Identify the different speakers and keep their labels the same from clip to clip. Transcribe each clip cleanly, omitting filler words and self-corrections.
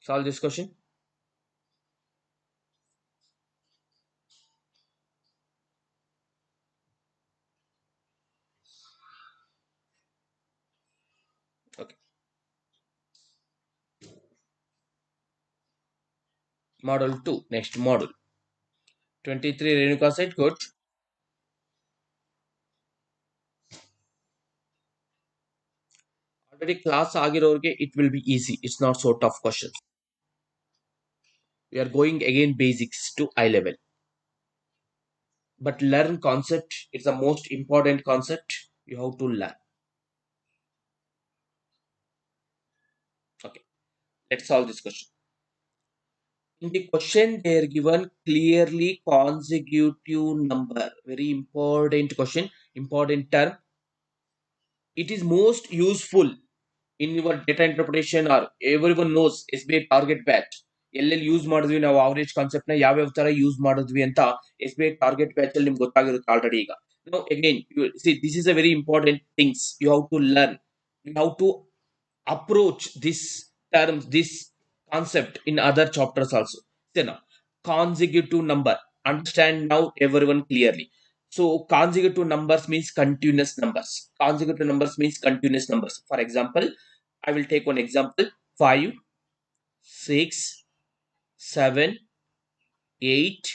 Speaker 1: Solve this question. Okay. Model 2. Next model. 23 Renuka said good. Already class ಆಗಿರೋರಿಗೆ it will be easy. It's not so tough questions. We are going again basics to high level. But learn concept. It's the most important concept you have to learn. Okay. Let's solve this question. In the question, they are given clearly consecutive number. Very important question, important term. It is most useful in your data interpretation or everyone knows SBI target batch. ಎಲ್ಲೆಲ್ಲಿ use ಮಾಡಿದ್ವಿ ನಾವು average concept ನ ಯಾವ್ಯಾವ ತರ use ಮಾಡಿದ್ವಿ ಅಂತ SBI target batch ಅಲ್ಲಿ ನಿಮ್ಗೆ ಗೊತ್ತಾಗಿರುತ್ತೆ ಆಲ್ರೆಡಿ ಈಗ. Now again, you see this is a very important things you have to learn. You have to approach this terms, this concept in other chapters also. So now, consecutive number. Understand now everyone clearly. So consecutive numbers means continuous numbers. Consecutive numbers means continuous numbers. For example, I will take one example. 5, 6, 7, 8,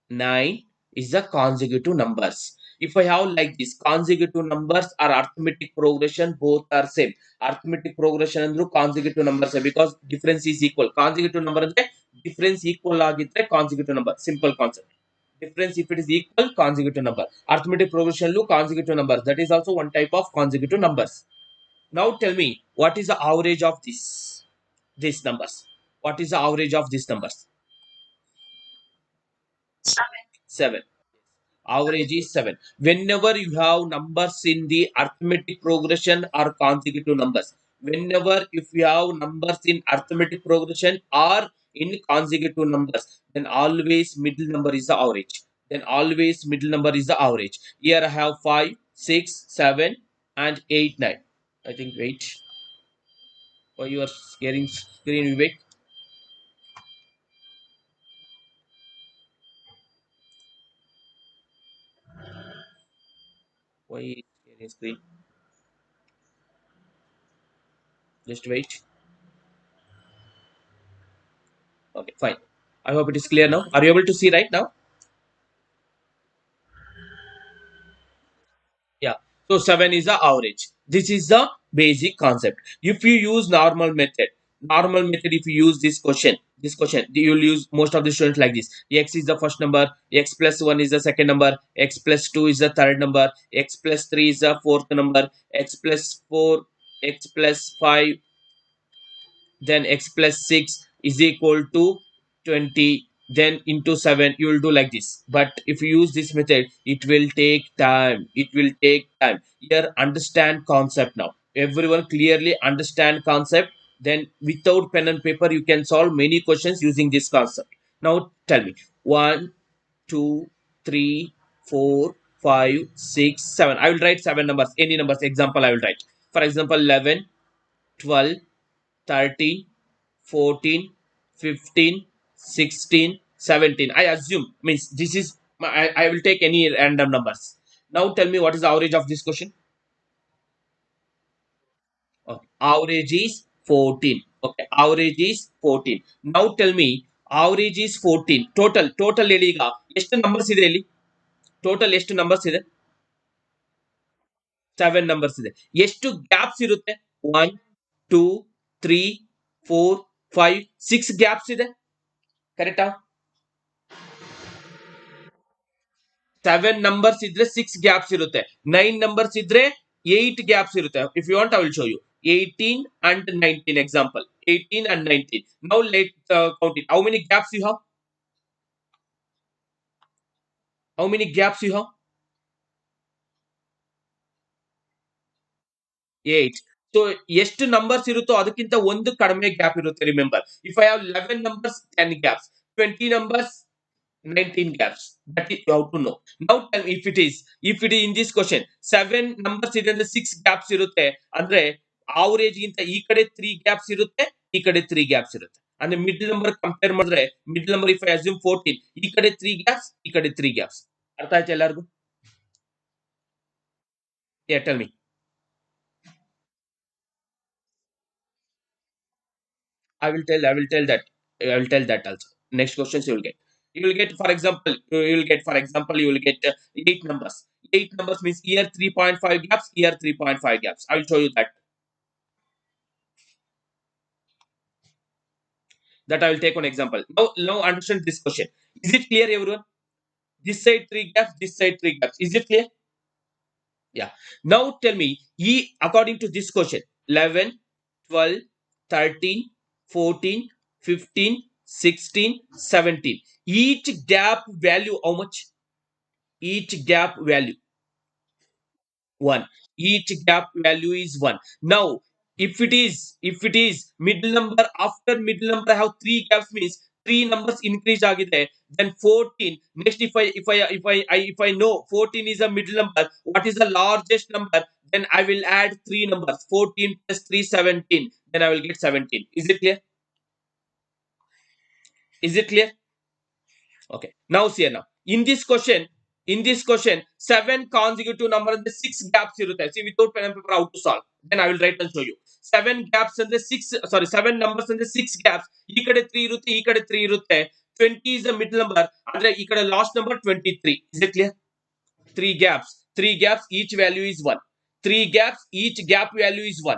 Speaker 1: 9 is the consecutive numbers. If I have like this, consecutive numbers or arithmetic progression, both are same. Arithmetic progression and consecutive numbers because difference is equal. Consecutive number and difference equal ಆಗಿದ್ರೆ consecutive number. Simple concept. Difference if it is equal, consecutive number. Arithmetic progression lu consecutive numbers. That is also one type of consecutive numbers. Now tell me, what is the average of these numbers? What is the average of these numbers? 7. Average is 7. Whenever you have numbers in the arithmetic progression or consecutive numbers, whenever if you have numbers in arithmetic progression or in consecutive numbers, then always middle number is the average. Then always middle number is the average. Here I have 5, 6, 7, and 8, 9. I think wait. Why you are sharing screen, Vivek? Why sharing screen? Just wait. Okay, fine. I hope it is clear now. Are you able to see right now? Yeah. So 7 is the average. This is the basic concept. If you use normal method, if you use this question, you will use most of the students like this. X is the first number, X plus 1 is the second number, X plus 2 is the third number, X plus 3 is the fourth number, X plus 4, X plus 5, then x plus 6 is equal to 20, then into 7 you will do like this. But if you use this method, it will take time. Here understand concept. Now everyone clearly understand concept, then without pen and paper you can solve many questions using this concept. Now tell me, 1, 2, 3, 4, 5, 6, 7. I will write 7 numbers, any numbers example I will write. For example, 11, 12, 13, 14, 15, 16, 17. I assume means this is I will take any random numbers. Now tell me what is the average of this question? Okay. Average is 14. Okay. Average is 14. Now tell me average is 14. Total ಹೇಳಿ ಈಗ ಎಷ್ಟು numbers ಇದೆ ಇಲ್ಲಿ? Total ಎಷ್ಟು numbers ಇದೆ? 7 numbers ಇದೆ. ಎಷ್ಟು gaps ಇರುತ್ತೆ? 1, 2, 3, 4, 5, 6 gaps ಇದೆ. ಕರೆಕ್ಟಾ? 7 ನಂಬರ್ಸ್ ಇದ್ರೆ 6 ಗ್ಯಾಪ್ಸ್ ಇರುತ್ತೆ. 9 ನಂಬರ್ಸ್ ಇದ್ರೆ 8 ಗ್ಯಾಪ್ಸ್ ಇರುತ್ತೆ. If you want I will show you 18 and 19 example. 18 and 19. Now let's count it. How many gaps you have? How many gaps you have? 8. So ಎಷ್ಟು numbers ಇರುತ್ತೋ ಅದಕ್ಕಿಂತ ಒಂದು ಕಡಿಮೆ ಗ್ಯಾಪ್ ಇರುತ್ತೆ. Remember, if I have 11 numbers 10 gaps, 20 numbers 19 gaps. That is you have to know. Now tell me if it is in this question 7 numbers ಇದೆ ಅಂದ್ರೆ 6 gaps ಇರುತ್ತೆ ಅಂದ್ರೆ average ಗಿಂತ ಈ ಕಡೆ 3 gaps ಇರುತ್ತೆ, ಈ ಕಡೆ 3 ಗ್ಯಾಪ್ಸ್ ಇರುತ್ತೆ. ಅಂದ್ರೆ ಮಿಡ್ಲ್ ನಂಬರ್ ಕಂಪೇರ್ ಮಾಡಿದ್ರೆ middle number if I assume 14, ಈ ಕಡೆ 3 ಗ್ಯಾಪ್ಸ್, ಈ ಕಡೆ 3 ಗ್ಯಾಪ್ಸ್. ಅರ್ಥ ಆಯ್ತು ಎಲ್ಲರಿಗೂ? Tell me. I will tell that. I will tell that also. Next questions you will get. You will get, for example, you will get 8 numbers. 8 numbers means here 3.5 gaps, here 3.5 gaps. I will show you that. That I will take one example. Now understand this question. Is it clear, everyone? This side 3 gaps, this side 3 gaps. Is it clear? Yeah. Now tell me, according to this question, 11, 12, 13, 14, 15, 16, 17. Each gap value how much? Each gap value 1. Each gap value is 1. Now, if it is middle number, after middle number have 3 gaps means 3 numbers increase agide, then 14. Next, if I know 14 is a middle number, what is the largest number? Then I will add 3 numbers. 14 plus 3, 17. Then I will get 17. Is it clear? Is it clear? Okay. Now see here now. In this question, 7 consecutive number and the 6 gaps irutte. See, without pen and paper, how to solve? Then I will write and show you. 7 gaps and the 7 numbers and the 6 gaps. Ee kade 3 irutte, ee kade 3 irutte. 20 is the middle number. Andre ee kade last number 23. Is it clear? 3 gaps. 3 gaps, each value is 1. 3 gaps, each gap value is 1.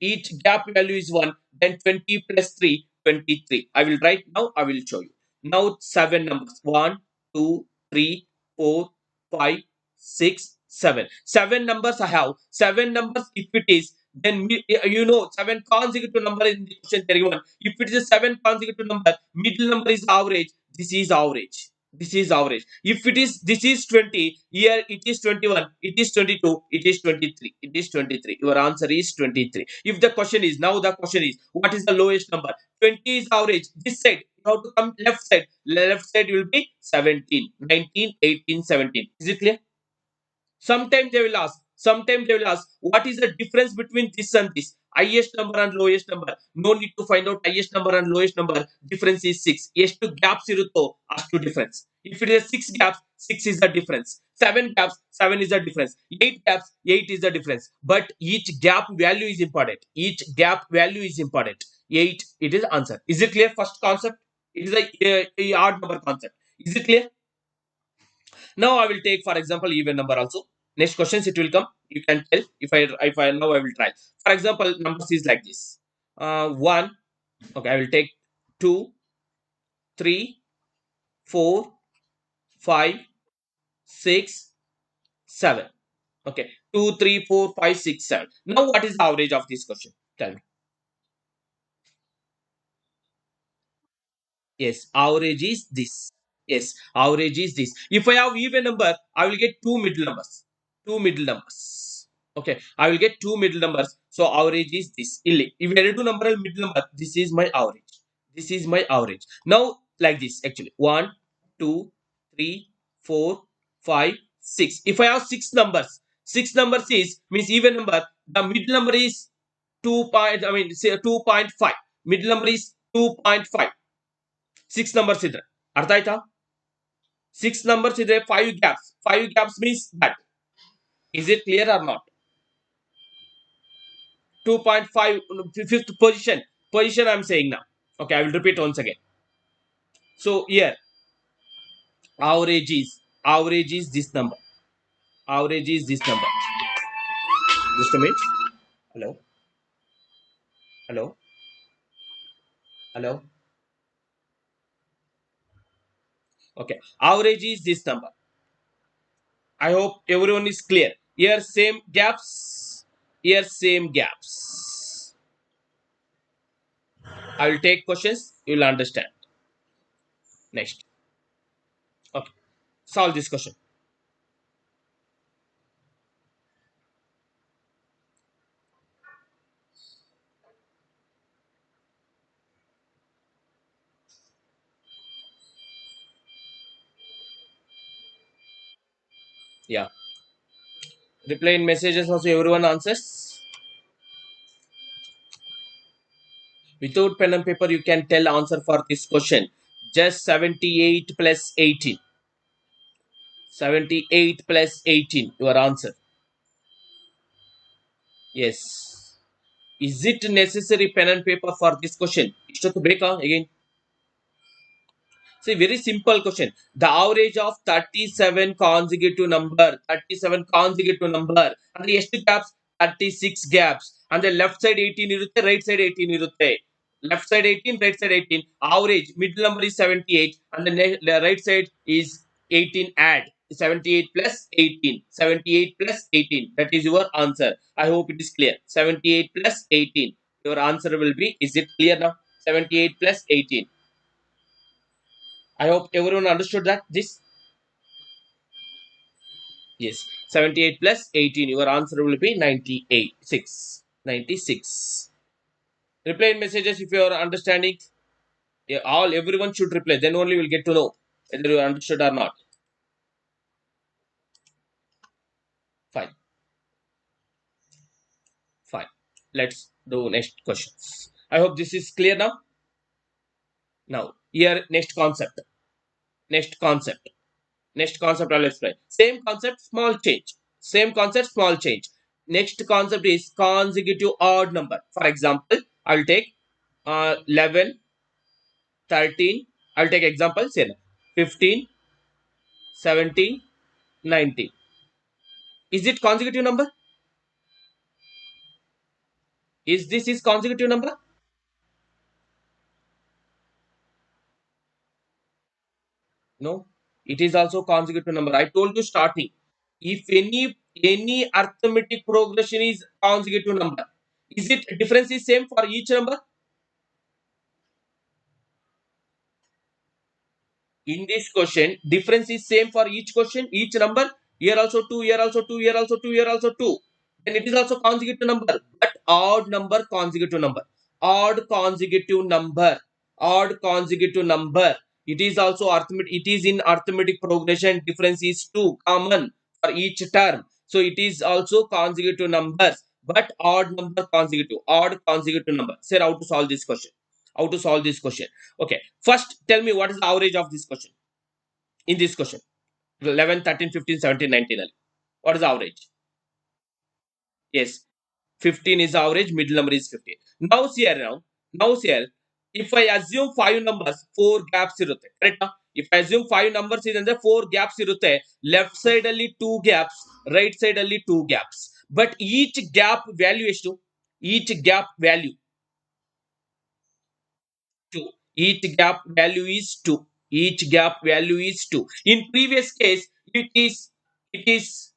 Speaker 1: Each gap value is 1. Then 20 plus 3, 23. I will write now, I will show you. Now 7 numbers. 1, 2, 3, 4, 5, 6, 7. 7 numbers I have. 7 numbers, if it is, then 7 consecutive number in the question there given. If it is a 7 consecutive number, middle number is average. This is average. This is average. If it is, this is 20, here it is 21, it is 22, it is 23, it is 23. Your answer is 23. If the question is, now the question is, what is the lowest number? 20 is average. This side, you have to come left side. Left side will be 17, 19, 18, 17. Is it clear? Sometimes they will ask, what is the difference between this and this? Highest number and lowest number. No need to find out highest number and lowest number. Difference is 6. ಎಷ್ಟು gaps ಇರುತ್ತೋ ಅಷ್ಟು difference. If it is 6 gaps, 6 is the difference. 7 gaps, 7 is the difference. 8 gaps, 8 is the difference. But each gap value is important. Each gap value is important. 8, it is answer. Is it clear? First concept. It is a odd number concept. Is it clear? Now I will take, for example, even number also. Next questions it will come. You can tell. If I now I will try. For example, numbers is like this. 1. Okay, I will take 2, 3, 4, 5, 6, 7. Okay, 2, 3, 4, 5, 6, 7. Now what is the average of this question? Tell me. Yes, average is this. Yes, average is this. If I have even number, I will get two middle numbers. Two middle numbers. Okay, I will get two middle numbers. So average is this. Illi. If I two number and middle number, this is my average. This is my average. Now like this actually. 1, 2, 3, 4, 5, 6. If I have six numbers is means even number. The middle number is 2 point. I mean say 2.5. Middle number is 2.5. 6 numbers ಇದ್ರೆ ಅರ್ಥ ಆಯ್ತಾ? 6 numbers ಇದ್ರೆ 5 gaps. 5 gaps means that. Is it clear or not? 2.5, fifth position I'm saying now. Okay, I will repeat once again. So here average is this number. Average is this number. Just a minute. Hello. Hello. Hello. Okay, average is this number. I hope everyone is clear. Here same gaps. Here same gaps. I will take questions. You will understand. Next. Okay. Solve this question. Yeah. Reply in messages also everyone answers. Without pen and paper, you can tell answer for this question. Just 78 plus 18. 78 plus 18. Your answer. Yes. Is it necessary pen and paper for this question? Ishtotu ಬೇಕಾ again? See, very simple question. The average of 37 consecutive number, 37 consecutive number, and the ಎಷ್ಟು gaps? 36 gaps. And the left side 18 ಇರುತ್ತೆ, right side 18 ಇರುತ್ತೆ. Left side 18, right side 18. Average, middle number is 78, and the right side is 18 add. 78 plus 18. 78 plus 18. That is your answer. I hope it is clear. 78 plus 18. Your answer will be, is it clear now? 78 plus 18. I hope everyone understood that this. Yes, 78 plus 18. Your answer will be 98. 6. 96. Reply in messages if you are understanding. Yeah, everyone should reply. Then only we'll get to know whether you understood or not. Fine. Fine. Let's do next questions. I hope this is clear now. Now, here next concept. Next concept. Next concept I'll explain. Same concept, small change. Same concept, small change. Next concept is consecutive odd number. For example, I'll take 11, 13. I'll take example, say 15, 17, 19. Is it consecutive number? Is this is consecutive number? No. It is also consecutive number. I told you starting. If any arithmetic progression is consecutive number, is it difference is same for each number? In this question, difference is same for each question, each number. Here also 2, here also 2, here also 2, here also 2. Then it is also consecutive number, but odd number consecutive number. Odd consecutive number. Odd consecutive number. It is also arithmetic. It is in arithmetic progression. Difference is 2 common for each term. So it is also consecutive numbers, but odd number consecutive. Odd consecutive number. Sir, how to solve this question? How to solve this question? Okay. First, tell me what is the average of this question. In this question, 11, 13, 15, 17, 19. What is the average? Yes, 15 is the average, middle number is 15. Now, see here now. Now, see here. If I assume 5 numbers, 4 gaps irutte. Correct? If I assume 5 numbers is ಅಂದ್ರೆ 4 gaps irutte. Left side ಅಲ್ಲಿ 2 gaps, right side ಅಲ್ಲಿ 2 gaps. But each gap value ಎಷ್ಟು? Each gap value 2. Each gap value is 2. Each gap value is 2. In previous case, it is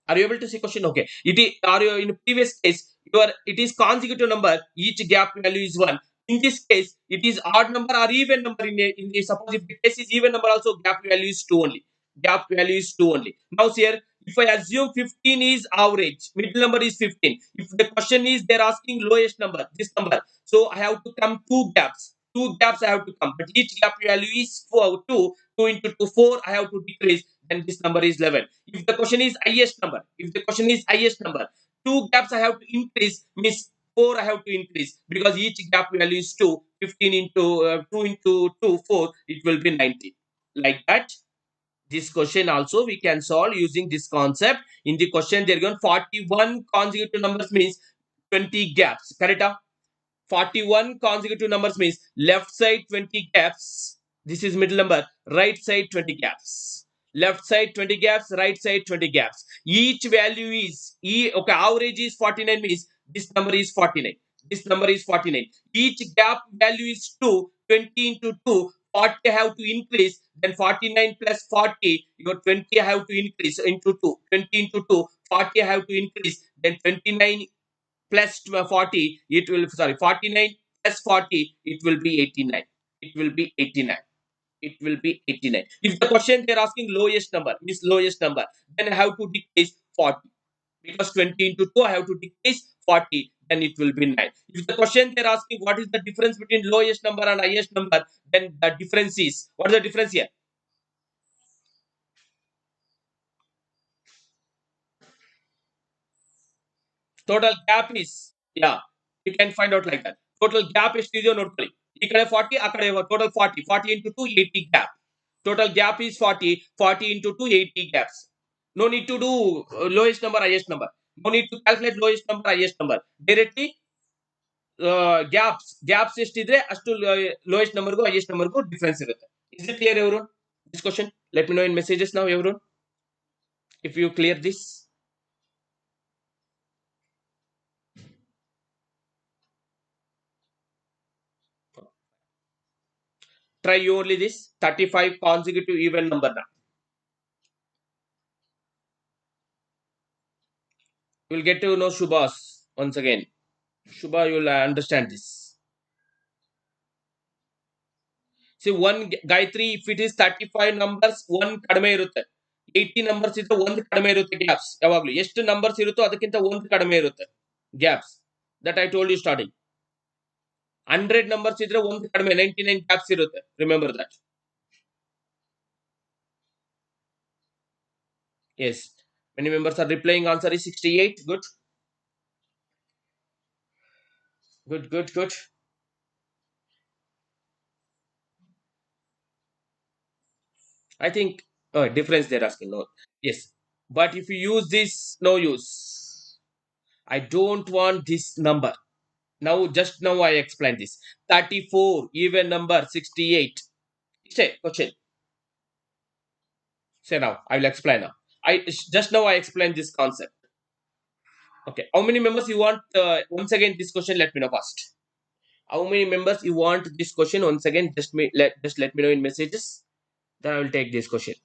Speaker 1: are you able to see question? Okay. It is are you in previous case your it is consecutive number, each gap value is 1. In this case, it is odd number or even number in the suppose if the case is even number also gap value is 2 only. Gap value is 2 only. Now here if I assume 15 is average, middle number is 15. If the question is they're asking lowest number, this number. So I have to come 2 gaps. 2 gaps I have to come. But each gap value is 4, 2. 2 into 2, 4. I have to decrease. Then this number is 11. If the question is highest number, if the question is highest number, 2 gaps I have to increase, means 4 I have to increase because each gap value is 2. 15 into 2 into 2, 4, it will be 90. Like that, this question also we can solve using this concept. In the question, they're given 41 consecutive numbers means 20 gaps. Correct? 41 consecutive numbers means left side 20 gaps. This is middle number. Right side 20 gaps. Left side 20 gaps. Right side 20 gaps. Each value is okay. Average is 49 means this number is 49. This number is 49. Each gap value is 2. 20 into 2. 40 have to increase. Then 49 plus 40. Your 20 have to increase into 2. 20 into 2. 40 have to increase. Then 29 plus 40 it will, sorry, 49 plus 40 it will be 89. It will be 89. It will be 89. If the question they're asking lowest number means lowest number, then I have to decrease 40 because 20 into 2 I have to decrease 40, then it will be 9. If the question they're asking what is the difference between lowest number and highest number, then the difference is, what is the difference here? Total gap is, yeah, we can find out like that. Total gap ಎಷ್ಟಿದೆಯೋ ನೋಡ್ಕೊಳ್ಳಿ. ಈ ಕಡೆ 40, ಆ ಕಡೆ total 40. 40 into 2, 80 gap. Total gap is 40. 40 into 2, 80 gaps. No need to do lowest number, highest number. No need to calculate lowest number, highest number. Directly gaps ಎಷ್ಟಿದ್ರೆ ಅಷ್ಟು lowest ನಂಬರ್ಗೂ highest ನಂಬರ್ಗೂ ಡಿಫರೆನ್ಸ್ ಇರುತ್ತೆ. Is it clear every this question? Let me know in messages ನಾವು every if you clear this. Try you only this 35 consecutive even number now. You will get to know Shubhas once again. Shubha, you will understand this. See, one Gayatri, if it is 35 numbers, one ಕಡಿಮೆ ಇರುತ್ತೆ. 80 numbers ಇದ್ರೆ ಒಂದು ಕಡಿಮೆ ಇರುತ್ತೆ gaps. ಯಾವಾಗಲೂ ಎಷ್ಟು numbers ಇರುತ್ತೋ ಅದಕ್ಕಿಂತ ಒಂದು ಕಡಿಮೆ ಇರುತ್ತೆ gaps. That I told you starting. 100 numbers ಇದ್ರೆ ಒಂದು ಕಡಿಮೆ 99 ಗ್ಯಾಪ್ಸ್ ಇರುತ್ತೆ. Remember that. Yes. Many members are replying. Answer is 68. Good. Good, good, good. I think difference they're asking. No. Yes. But if you use this, no use. I don't want this number. Now, just now I explained this. 34, even number 68. Say, question. Say now. I will explain now. Just now I explained this concept. Okay. How many members you want? Once again, this question. Let me know first. How many members you want this question? Once again, just let me know in messages. Then I will take this question.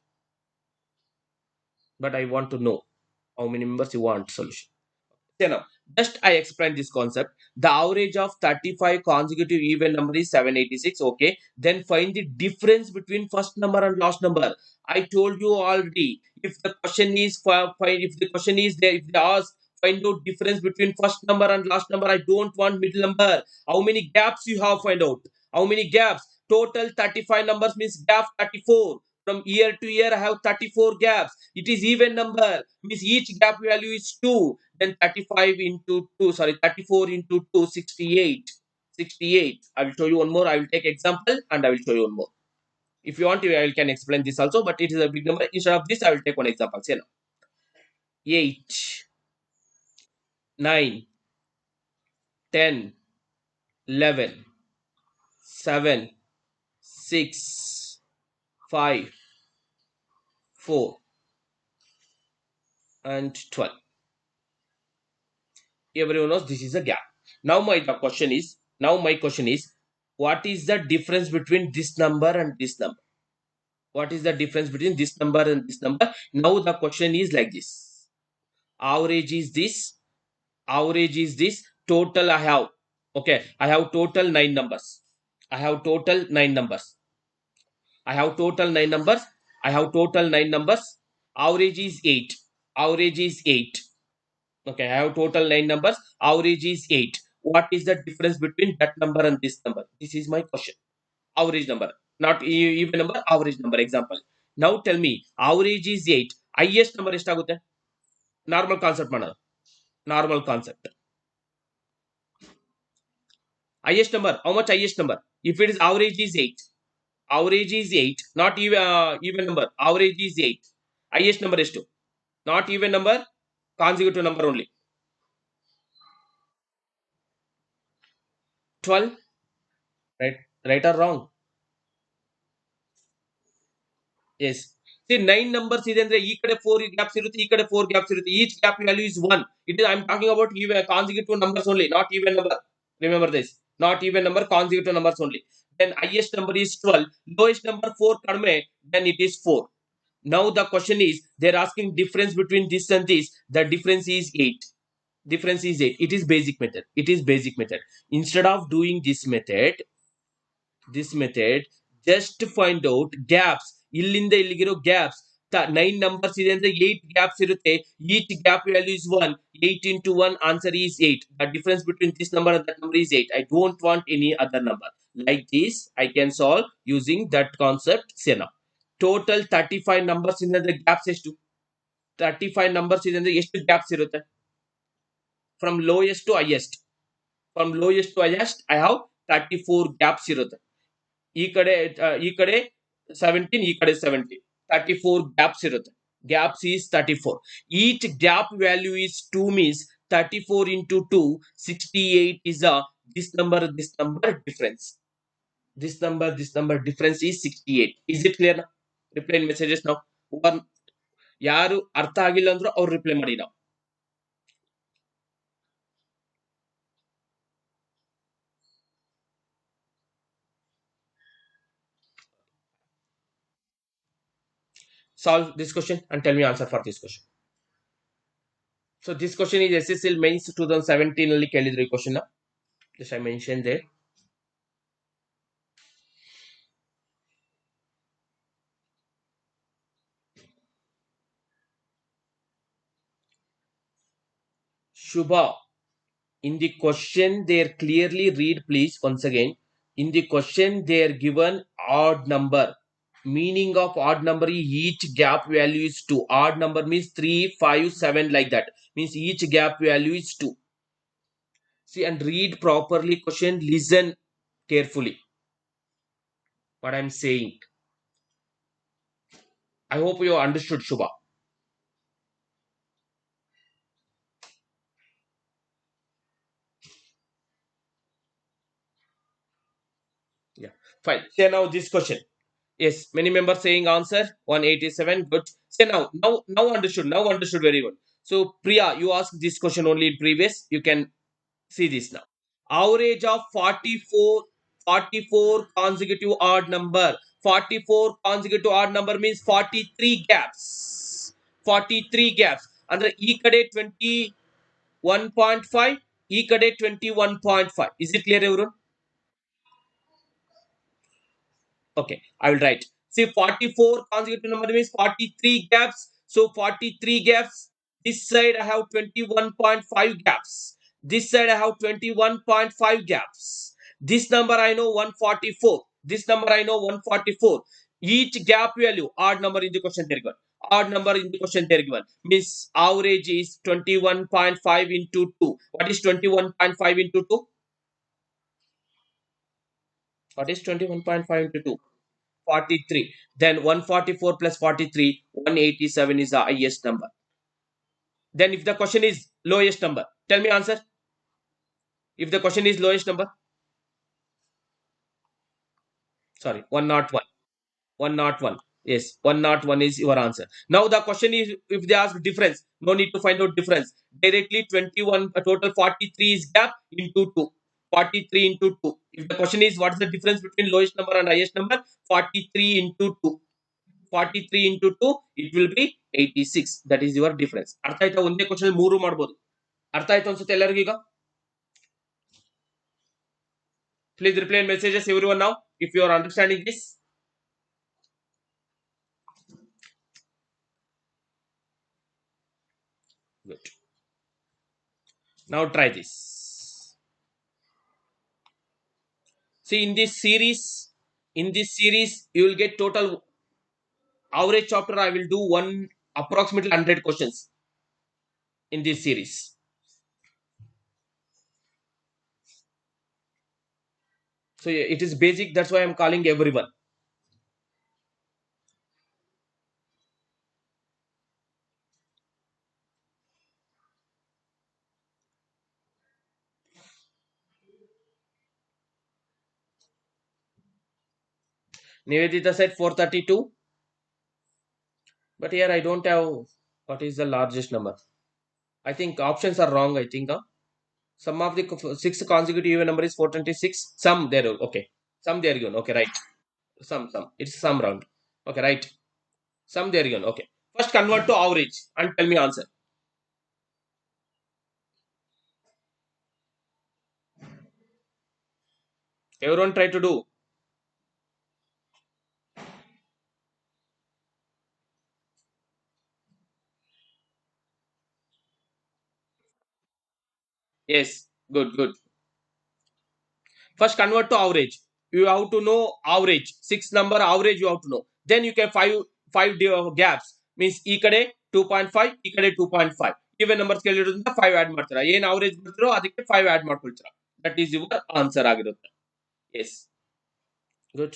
Speaker 1: But I want to know how many members you want solution. Okay, now, just I explained this concept. The average of 35 consecutive even number is 786. Okay. Then find the difference between first number and last number. I told you already. If the question is if the question is there, if they ask find out difference between first number and last number, I don't want middle number. How many gaps you have find out? How many gaps? Total 35 numbers means gap 34. From year to year, I have 34 gaps. It is even number. Means each gap value is 2. Then 35 into 2, sorry, 34 into 2, 68. 68. I will show you one more. I will take example and I will show you one more. If you want, I can explain this also, but it is a big number. Instead of this, I will take one example. Say now. 8, 9, 10, 11, 7, 6, 5, 4, and 12. Everyone knows this is a gap. Now my question is, what is the difference between this number and this number? What is the difference between this number and this number? Now the question is like this. Average is this. Average is this. Total I have. Okay. I have total 9 numbers. I have total 9 numbers. I have total 9 numbers. I have total 9 numbers. Average is 8. Average is 8. Okay. I have total 9 numbers. Average is 8. What is the difference between that number and this number? This is my question. Average number, not even number, average number. Example. Now tell me, average is 8. Highest number ಎಷ್ಟಾಗುತ್ತೆ? Normal concept ಮಾಡೋದು. Normal concept. Highest number. How much highest number? If it is average is 8. Average is 8. Not even number. Average is 8. Highest number ಎಷ್ಟು? Not even number. Consecutive number only. 12. Right? Right or wrong? Yes. See, 9 numbers ಇದೆ ಅಂದ್ರೆ ಈ ಕಡೆ 4 gaps ಇರುತ್ತೆ, ಈ ಕಡೆ 4 gaps ಇರುತ್ತೆ. Each gap value is 1. It is, I am talking about even consecutive numbers only, not even number. Remember this. Not even number, consecutive numbers only. Then highest number is 12. Lowest number 4 kadme, then it is 4. Now the question is, they are asking difference between this and this. The difference is 8. Difference is 8. It is basic method. It is basic method. Instead of doing this method, just find out gaps. ಇಲ್ಲಿಂದ ಇಲ್ಲಿಗಿರೋ gaps. 9 numbers ಇದೆ ಅಂದ್ರೆ 8 gaps ಇರುತ್ತೆ. Each gap value is 1. 8 into 1, answer is 8. The difference between this number and that number is 8. I don't want any other number. Like this, I can solve using that concept. Say now. Total 35 numbers in the gaps ಎಷ್ಟು? 35 numbers ಇದೆ ಅಂದ್ರೆ ಎಷ್ಟು gaps ಇರುತ್ತೆ? From lowest to highest. From lowest to highest I have 34 gaps ಇರುತ್ತೆ. ಈ ಕಡೆ 17, ಈ ಕಡೆ 17, 34 gaps ಇರುತ್ತೆ. Gaps is 34. Each gap value is 2 means 34 into 2, 68 is a this number difference. This number difference is 68. Is it clear now? Reply in messages now. ಯಾರು ಅರ್ಥ ಆಗಿಲ್ಲ ಅಂದ್ರೂ ಅವ್ರು ರಿಪ್ಲೈ ಮಾಡಿ ನಾವು. Solve this question and tell me answer for this question. So this question is SSL mains 2017 ಅಲ್ಲಿ ಕೇಳಿದ್ರು ಈ question. Just I mentioned there. Shubha, in the question there clearly read please once again. In the question they are given odd number. Meaning of odd number is each gap value is 2. Odd number means 3, 5, 7 like that. Means each gap value is 2. See and read properly question. Listen carefully what I am saying. I hope you understood, Shubha. Yeah, fine. Say now this question. Yes, many members saying answer 187. Good. Say now understood. Now understood very well. So Priya, you asked this question only in previous. You can see this now. Average of 44 consecutive odd number. 44 consecutive odd number means 43 gaps. 43 gaps. Andre ee kade 21.5, ee kade 21.5. Is it clear everyone? Okay, I will write. See, 44 consecutive number means 43 gaps. So 43 gaps. This side I have 21.5 gaps. This side I have 21.5 gaps. This number I know 144. This number I know 144. Each gap value, odd number in the question there given. Odd number in the question there given. Means average is 21.5 into 2. What is 21.5 into 2? What is 21.5 into 2? 43. Then 144 plus 43, 187 is the highest number. Then if the question is lowest number, tell me answer. If the question is lowest number, sorry, 101. 101. Yes, 101 is your answer. Now the question is if they ask difference, no need to find out difference. Directly 21, a total 43 is gap into 2. 43 into 2. If the question is what is the difference between lowest number and highest number, 43 into 2. 43 into 2 it will be 86. That is your difference. ಅರ್ಥ ಆಯ್ತಾ? ಒಂದೇ question ಮೂರು ಮಾಡಬಹುದು. ಅರ್ಥ ಆಯ್ತು ಅನ್ಸುತ್ತೆ ಎಲ್ಲರಿಗೂ ಈಗ? Please reply in messages everyone now if you are understanding this. Good. Now try this. See in this series you will get total average chapter. I will do one approximately 100 questions in this series. So it is basic, that's why I am calling everyone. Nivedita said 432. But here I don't have what is the largest number. I think options are wrong. I think some of the 6 consecutive even number is 426. Some there. Okay. Some there given. Okay, right. Some. It's some round. Okay, right. Some there given. Okay. First convert to average and tell me answer. Everyone try to do. Yes. Good. First convert to average. You have to know average. 6 number average you have to know. Then you can five gaps. Means ಈ ಕಡೆ 2.5, ಈ ಕಡೆ 2.5. Even numbers ಕೇಳಿರೋದ್ರಿಂದ 5 add ಮಾಡ್ತೀರಾ. ಏನು average ಬರ್ತಿರೋ ಅದಕ್ಕೆ 5 add ಮಾಡ್ಕೊಳ್ತೀರಾ. That is your answer ಆಗಿರುತ್ತೆ. Yes. Good.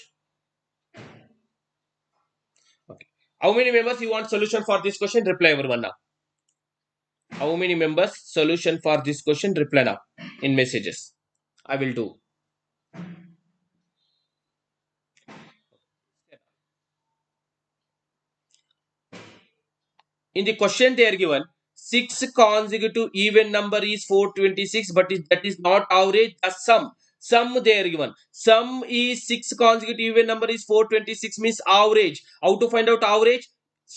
Speaker 1: Okay. How many members you want solution for this question? Reply everyone now. How many members solution for this question? Reply now in messages. I will do. In the question they are given six consecutive even number is 426, but that is not average. The sum they are given. Sum is six consecutive even number is 426 means average. How to find out average?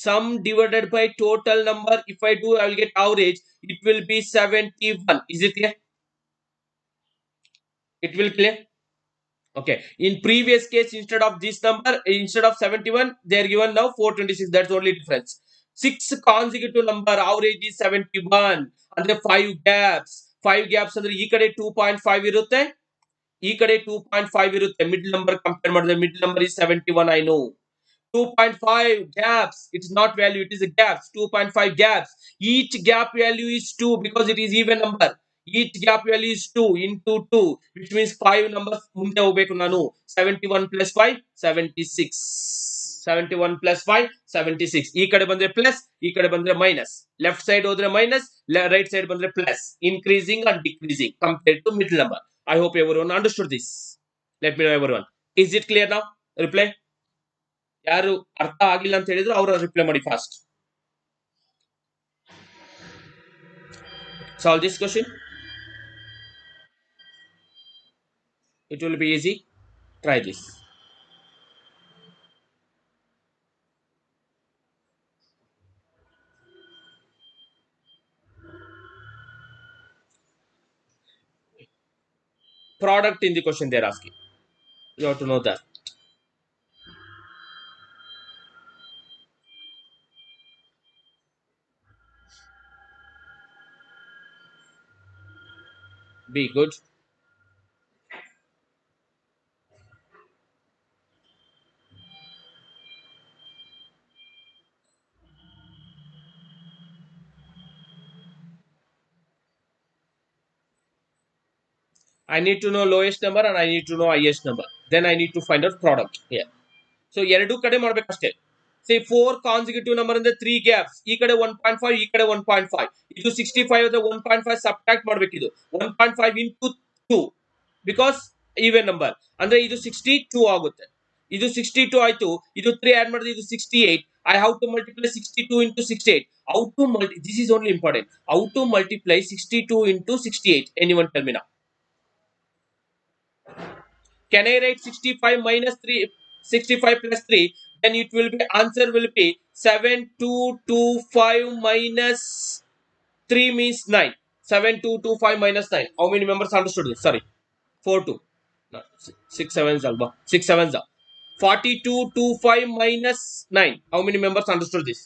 Speaker 1: Sum divided by total number. If I do, I will get average. It will be 71. Is it clear? It will clear. Okay. In previous case, instead of this number, instead of 71, they are given now 426. That's only difference. Six consecutive number, average is 71. And there 5 gaps. 5 gaps ಅಂದ್ರೆ ಈ ಕಡೆ 2.5 ಇರುತ್ತೆ, ಈ ಕಡೆ 2.5 ಇರುತ್ತೆ. Mid number compare ಮಾಡಿದ್ರೆ mid number is 71. I know. 2.5 gaps. It's not value, it is a gaps. 2.5 gaps. Each gap value is 2 because it is even number. Each gap value is 2 into 2, which means 5 numbers ಮುಂದೆ ಹೋಗಬೇಕು ನಾನು. 71 plus 5 76. 71 plus 5 76. ಈ ಕಡೆ ಬಂದ್ರೆ plus, ಈ ಕಡೆ ಬಂದ್ರೆ minus. Left side ಹೋದ್ರೆ ಮೈನಸ್, ರೈಟ್ ಸೈಡ್ ಬಂದ್ರೆ plus. Increasing and decreasing compared to middle number. I hope everyone understood this. Let me know everyone. Is it clear now? Reply. ಯಾರು ಅರ್ಥ ಆಗಿಲ್ಲ ಅಂತ ಹೇಳಿದ್ರು ಅವರು ರಿಪ್ಲೈ ಮಾಡಿ fast. Solve this question. It will be easy. Try this. Product in the question they are asking. You have to know that. Be good. I need to know lowest number and I need to know highest number. Then I need to find out product here. So ಎರಡು ಕಡೆ ಮಾಡಬೇಕಷ್ಟೇ. Say 4 consecutive number ಅಂದ್ರೆ 3 gaps. ಈ ಕಡೆ 1.5, ಈ ಕಡೆ 1.5. ಇದು 65 ಅಂದ್ರೆ 1.5 subtract ಮಾಡಬೇಕಿದು. 1.5 into 2 because even number. ಅಂದ್ರೆ ಇದು 62 ಆಗುತ್ತೆ. ಇದು 62 ಆಯ್ತು. ಇದು 3 ಆಡ್ ಮಾಡಿದ್ರೆ ಇದು 68. I have to multiply 62 into 68. How to multiply? This is only important. How to multiply 62 into 68? Anyone tell me now? Can I write 65 minus 3, 65 plus 3? Then it will be, answer will be 7225 minus 3 means 9. 7225 minus 9. How many members understood this? Sorry. 4 2. No, 6 7 alba. 6 7 za. 4225 minus 9. How many members understood this?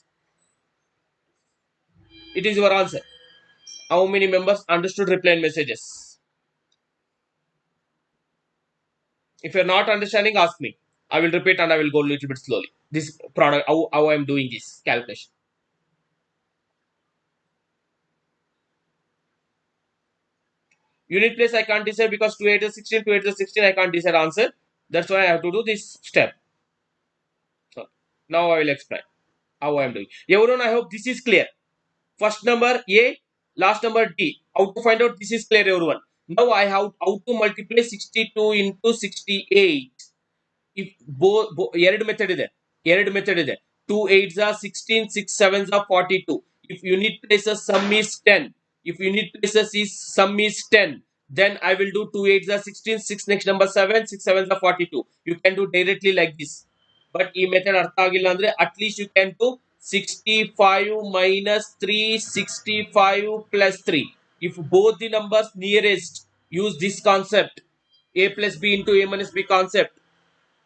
Speaker 1: It is your answer. How many members understood? Reply in messages. If you're not understanding, ask me. I will repeat and I will go a little bit slowly. This product, how I am doing this calculation. Unit place I can't decide because 2 8 is 16, 2 8 is 16, I can't decide answer. That's why I have to do this step. So now I will explain how I am doing. Everyone, I hope this is clear. First number A, last number D. How to find out this is clear, everyone. Now I have how to multiply 62 into 68. If ಎರಡು method ಇದೆ, ಎರಡು method ಇದೆ. 2 8s are 16, 6 7s are 42. If unit places sum is 10, if unit places is sum is 10, then I will do 2 8s are 16, 6 next number 7, 6 7s are 42. You can do directly like this. But ಈ method ಅರ್ಥ ಆಗಿಲ್ಲ ಅಂದ್ರೆ at least you can do 65 minus 3, 65 plus 3. If both the numbers nearest, use this concept, a plus b into a minus b concept.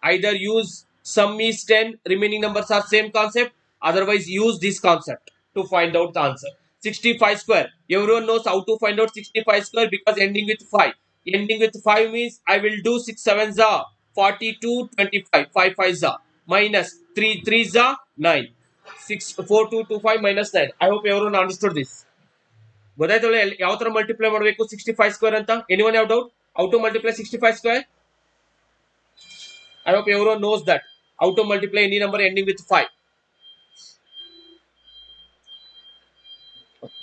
Speaker 1: Either use sum is 10, remaining numbers are same concept, otherwise use this concept to find out the answer. 65 square, everyone knows how to find out 65 square because ending with 5. Ending with 5 means I will do 6 7s are 42, 25, 5 5s are minus 3 3s are 9, 6 4 2 2 5 minus 9. I hope everyone understood this. ಗೊತ್ತಾಯ್ತಲ್ಲ ಯಾವ ತರ multiply ಮಾಡಬೇಕು 65 square ಅಂತ? Anyone have doubt? How to multiply 65 square? I hope everyone knows that. How to multiply any number ending with 5.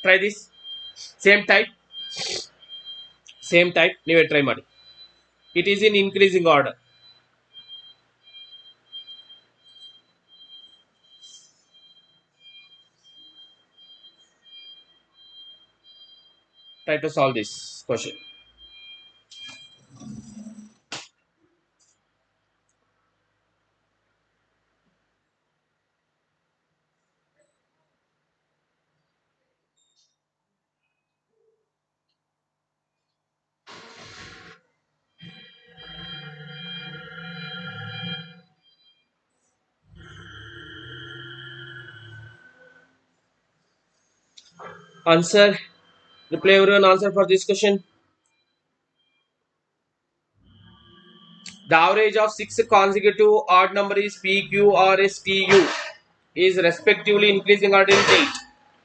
Speaker 1: Try this. Same type. Same type. Never try ಮಾಡಿ. It is in increasing order. Try to solve this question. Answer. Reply everyone answer for this question. The average of 6 consecutive odd number is PQ or STU is respectively increasing order is 8.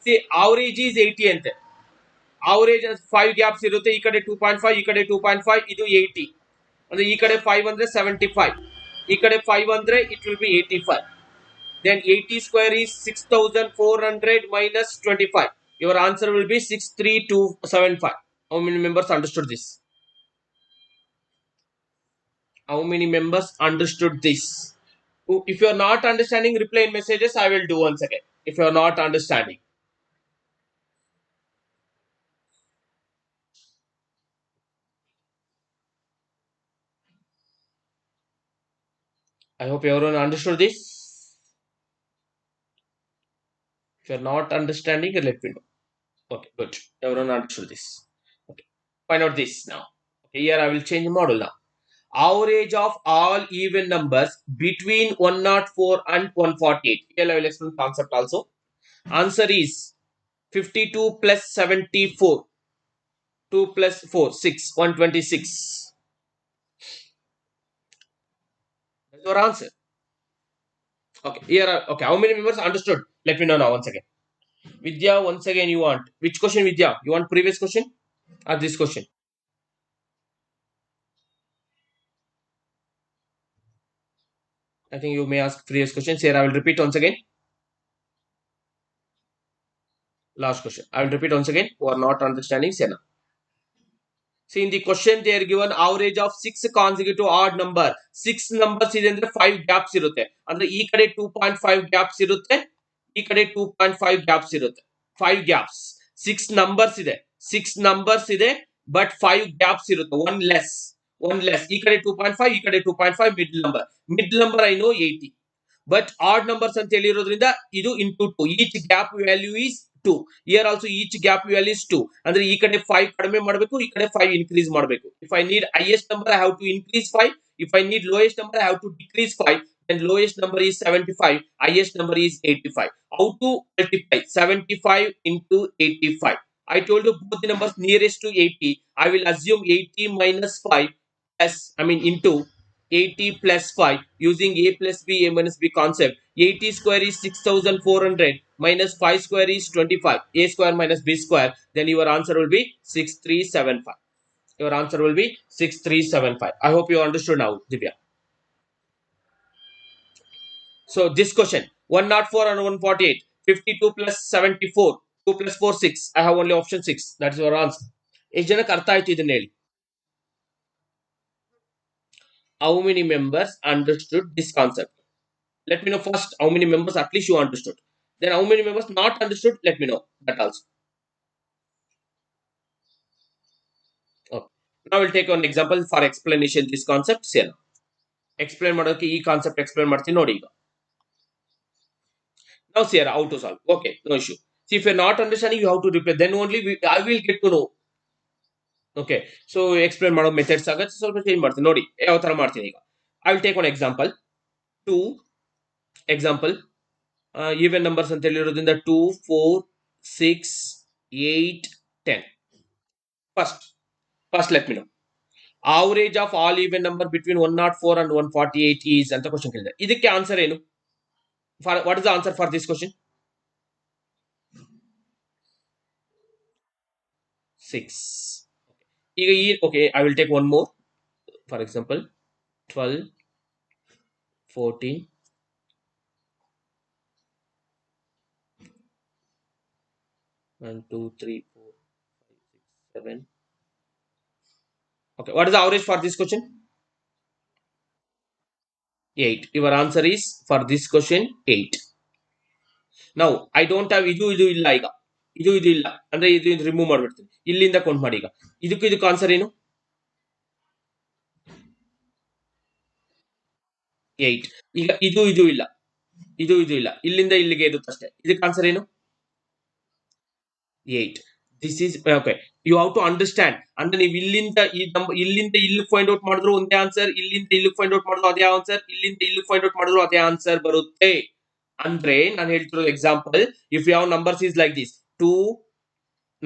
Speaker 1: See, average is 80 ante. Average 5 gaps irutte. ಈ ಕಡೆ 2.5, ಈ ಕಡೆ 2.5, ಇದು 80. ಅಂದ್ರೆ ಈ ಕಡೆ 5 ಅಂದ್ರೆ 75. ಈ ಕಡೆ 5 ಅಂದ್ರೆ it will be 85. Then 80 square is 6400 minus 25. Your answer will be 63275. How many members understood this? How many members understood this? If you are not understanding, reply in messages. I will do once again. If you are not understanding, I hope everyone understood this. If you are not understanding, let me know. Okay, good. Everyone understood this. Okay, find out this now. Okay, here I will change the model now. Average of all even numbers between 104 and 148. Here I will explain concept also. Answer is 52 plus 74. 2 plus 4, 6, 126. That's your answer. Okay, here, okay, how many members understood? Let me know now once again. Vidya, once again you want. Which question, Vidya? You want previous question or this question? I think you may ask previous questions. Here I will repeat once again. Last question. I will repeat once again. Who are not understanding, say now. See, in the question they are given average of 6 consecutive odd number. 6 numbers ಇದೆ ಅಂದ್ರೆ 5 gaps ಇರುತ್ತೆ. ಅಂದ್ರೆ ಈ ಕಡೆ 2.5 gaps ಇರುತ್ತೆ. ಈ ಕಡೆ 2.5 gaps ಇರುತ್ತೆ. 5 gaps. 6 numbers ಇದೆ. 6 numbers ಇದೆ. But 5 gaps ಇರುತ್ತೆ. One less. One less. ಈ ಕಡೆ 2.5, ಈ ಕಡೆ 2.5 middle number. Middle number I know 80. But odd numbers ಅಂತ ಹೇಳಿರೋದ್ರಿಂದ ಇದು into 2. Each gap value is 2. Here also each gap value is 2. ಅಂದ್ರೆ ಈ ಕಡೆ 5 ಕಡಿಮೆ ಮಾಡಬೇಕು, ಈ ಕಡೆ 5 increase ಮಾಡಬೇಕು. If I need highest number I have to increase 5. If I need lowest number I have to decrease 5. Then lowest number is 75, highest number is 85. How to multiply 75 into 85? I told you both the numbers nearest to 80. I will assume 80 minus 5 into 80 plus 5 using a plus b a minus b concept. 80 square is 6400 minus 5 square is 25. A square minus b square. Then your answer will be 6375. Your answer will be 6375. I hope you understood now, Divya. So this question 104 and 148. 52 plus 74. 2 plus 4 6. I have only option 6. That is your answer. ಎಷ್ಟು ಜನಕ್ಕೆ ಅರ್ಥ ಆಯ್ತು ಇದನ್ನ ಹೇಳಿ. How many members understood this concept? Let me know first how many members at least you understood. Then how many members not understood, let me know that also. Okay. Now we'll take one example for explanation this concept. See now. Explain ಮಾಡೋದಕ್ಕೆ ಈ concept explain ಮಾಡ್ತೀನಿ ನೋಡಿ ಈಗ. Now see how to solve. Okay, no issue. See, if you're not understanding, you have to replay. Then only I will get to know. Okay, so explain ಮಾಡೋ methods ಆಗತ್ತೆ ಸ್ವಲ್ಪ change ಮಾಡ್ತೀನಿ ನೋಡಿ ಯಾವ ತರ ಮಾಡ್ತೀನಿ ಈಗ. I will take one example. 2 example even numbers ಅಂತ ಹೇಳಿರೋದ್ರಿಂದ 2 4 6 8 10. First let me know average of all even number between 104 and 148 is ಅಂತ ಕ್ವಶನ್ ಕೇಳಿದೆ. ಇದಕ್ಕೆ ಆನ್ಸರ್ ಏನು? What is the answer for this question? 6. Okay, I will take one more. For example, 12, 14, 1, 2, 3, 4, 5, 6, 7. Okay, what is the average for this question? 8. Your answer is for this question 8. Now I don't have ಇದು ಇಲ್ಲ ಈಗ. ಇದು ಇಲ್ಲ ಅಂದ್ರೆ ಇದು remove ಮಾಡ್ಬಿಡ್ತೀನಿ. ಇಲ್ಲಿಂದ count ಮಾಡಿ ಈಗ. ಇದಕ್ಕೆ ಆನ್ಸರ್ ಏನು? 8. ಈಗ ಇದು ಇಲ್ಲ. ಇದು ಇಲ್ಲ. ಇಲ್ಲಿಂದ ಇಲ್ಲಿಗೆ ಇರುತ್ತೆ ಅಷ್ಟೇ. ಇದಕ್ಕೆ ಆನ್ಸರ್ ಏನು? 8. This is okay. You have to understand. ಅಂದ್ರೆ ನೀವು ಇಲ್ಲಿಂದ ಇಲ್ಲಿ ಫೈಂಡ್ ಔಟ್ ಮಾಡಿದ್ರು ಒಂದೇ ಆನ್ಸರ್, ಇಲ್ಲಿಂದ ಇಲ್ಲಿ ಫೈಂಡ್ ಔಟ್ ಮಾಡಿದ್ರು ಅದೇ ಆನ್ಸರ್, ಇಲ್ಲಿಂದ ಇಲ್ಲಿ ಫೈಂಡ್ ಔಟ್ ಮಾಡಿದ್ರು ಅದೇ ಆನ್ಸರ್ ಬರುತ್ತೆ. ಅಂದ್ರೆ ನಾನು ಹೇಳ್ತಿರೋ ಎಕ್ಸಾಂಪಲ್, ಇಫ್ ಯಾವ numbers is like this 2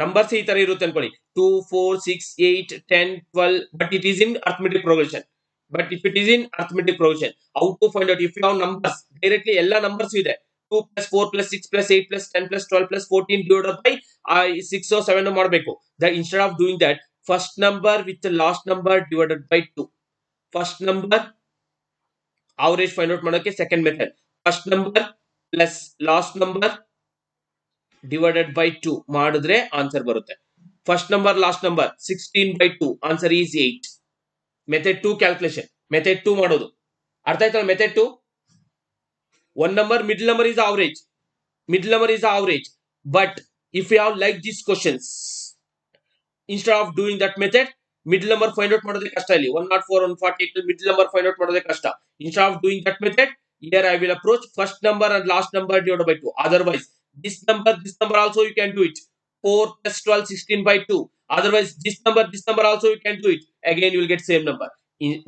Speaker 1: numbers ಈ ತರ ಇರುತ್ತೆ ಅನ್ಕೊಳ್ಳಿ, 2 4 6 8 10 12, but it is in arithmetic progression. But if it is in arithmetic progression, how to find out if you have numbers directly ಎಲ್ಲ ನಂಬರ್ಸ್ ಇದೆ. 2 plus 4 plus 6 plus 8 plus 10 plus 12 plus 14 divided by 6 or 7 ಮಾಡಬೇಕು. Instead of doing that, first number with the last number divided by 2. First number average find out ಮಾಡೋಕೆ second method. First number plus last number divided by 2 ಮಾಡಿದ್ರೆ answer ಬರುತ್ತೆ. First number last number 16 by 2 answer is 8. Method 2 calculation, method 2 ಮಾಡೋದು ಅರ್ಥ ಆಯ್ತಲ್ಲ? Method 2, one number middle number is average, middle number is average. But if you have like these questions, instead of doing that method, middle number find out ಮಾಡೋದೇ ಕಷ್ಟ. ಇಲ್ಲಿ 104 148 middle number find out ಮಾಡೋದೇ ಕಷ್ಟ. Instead of doing that method, here I will approach first number and last number divided by 2. Otherwise this number also you can do it. 4 plus 12 16 by 2. Otherwise this number also you can do it. Again you will get same number.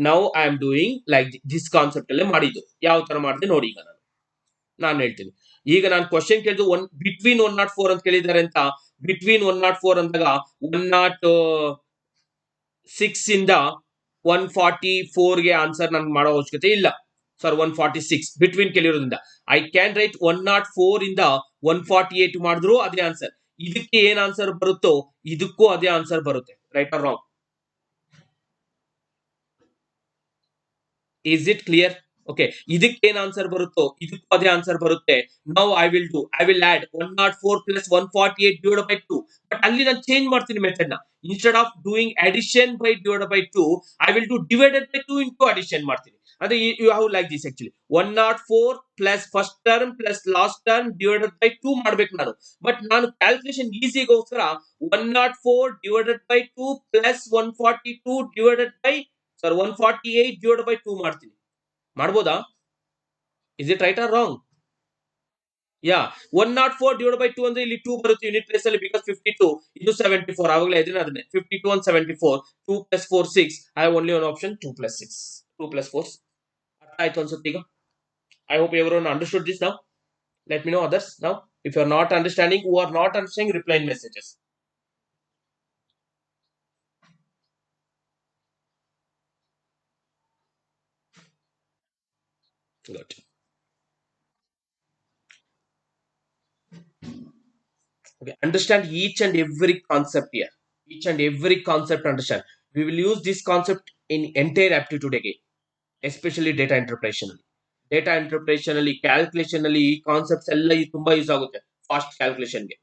Speaker 1: Now I am doing like this concept ಅಲ್ಲೇ ಮಾಡಿದ್ದು. ಯಾವ ತರ ಮಾಡಿದೆ ನೋಡಿ. ಈಗ ನಾನು ಹೇಳ್ತೀನಿ. ಈಗ ನಾನು ಕ್ವಶನ್ ಕೇಳಿದ್ದು ಬಿಟ್ವೀನ್ 104 ಅಂತ ಕೇಳಿದ್ದಾರೆ ಅಂತ. ಬಿಟ್ವೀನ್ 104 ಅಂದಾಗ 106 ಇಂದ 144 ಗೆ ಆನ್ಸರ್ ನನ್ಗೆ ಮಾಡೋ ಅವಶ್ಯಕತೆ ಇಲ್ಲ ಸರ್. 146 ಬಿಟ್ವೀನ್ ಕೇಳಿರೋದ್ರಿಂದ ಐ ಕ್ಯಾನ್ ರೈಟ್ 104 ಇಂದ 148 ಮಾಡಿದ್ರು ಅದೇ ಆನ್ಸರ್. ಇದಕ್ಕೆ ಏನ್ ಆನ್ಸರ್ ಬರುತ್ತೋ ಇದಕ್ಕೂ ಅದೇ ಆನ್ಸರ್ ಬರುತ್ತೆ. Right or wrong? Is it clear? Okay, ಇದಕ್ಕೆ ಏನ್ ಆನ್ಸರ್ ಬರುತ್ತೋ ಇದಕ್ಕೂ ಅದೇ ಆನ್ಸರ್ ಬರುತ್ತೆ. Now I will add 104 plus 148 divided by 2. ಬಟ್ ಅಲ್ಲಿ ನಾನು ಚೇಂಜ್ ಮಾಡ್ತೀನಿ ಮೆಥಡ್ ನ. Instead of doing addition by divide by 2, I will do divided by 2 into addition ಮಾಡ್ತೀನಿ. ಅಂದ್ರೆ you have like this actually 104 plus first term plus last term divided by 2 ಮಾಡ್ಬೇಕು ನಾನು. But ನಾನು calculation ಈಸಿಗೋಸ್ಕರ 104 divided by 2 plus 142 divided by 148 divided by 2 ಮಾಡ್ತೀನಿ. ಮಾಡ್ಬೋದಾ? Is it right or wrong? Yeah, 104 divided by 2 ಅಂದ್ರೆ ಇಲ್ಲಿ 2 ಬರುತ್ತೆ ಯೂನಿಟ್ ಪ್ಲೇಸ್ ಅಲ್ಲಿ, because 52 ಇದು 74 ಆವಾಗಲೇ ಇದನ್ನ ಅದನ್ನೇ 52 and 74 2 plus 4 6. I have only one option 2 plus 6 2 plus 4. ಅರ್ಥ ಆಯ್ತು ಅನ್ಸುತ್ತೆ ಈಗ. I hope everyone understood this now. Let me know others now. If you are not understanding, who are not understanding, reply in messages. Good. Okay, understand each and every concept here. Each and every concept understand. We will use this concept in entire aptitude again, especially data interpretation. Data interpretation ಅಲ್ಲಿ calculation ಅಲ್ಲಿ ಈ concepts ಎಲ್ಲ ತುಂಬಾ use ಆಗುತ್ತೆ fast ಕ್ಯಾಲ್ಕುಲೇಷನ್ಗೆ.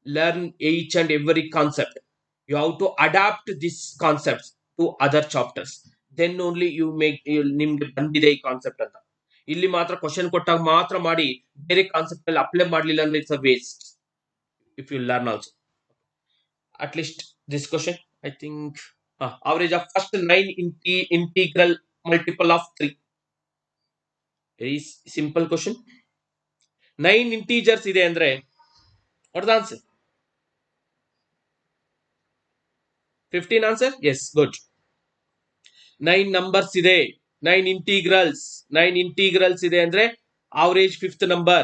Speaker 1: Learn each and every concept. You have to adapt this concepts to other chapters. Then only ನಿಮ್ಗೆ ಬಂದಿದೆ ಈ ಕಾನ್ಸೆಪ್ಟ್ ಅಂತ. ಇಲ್ಲಿ ಮಾತ್ರ ಕ್ವಶನ್ ಕೊಟ್ಟಾಗ ಮಾತ್ರ ಮಾಡಿ ಬೇರೆ ಕಾನ್ಸೆಪ್ಟ್ ಅಲ್ಲಿ ಅಪ್ಲೈ ಮಾಡ್ಲಿಲ್ಲ ಅಂದ್ರೆ it's a waste. If you learn also, at least this question I think average of first 9 integral multiple of 3. Very simple question. 9 integers ಇದೆ ಅಂದ್ರೆ what is the answer? 15 answer? Yes, good. 9 numbers ಇದೆ, 9 integrals ಇದೆ ಅಂದ್ರೆ average fifth number.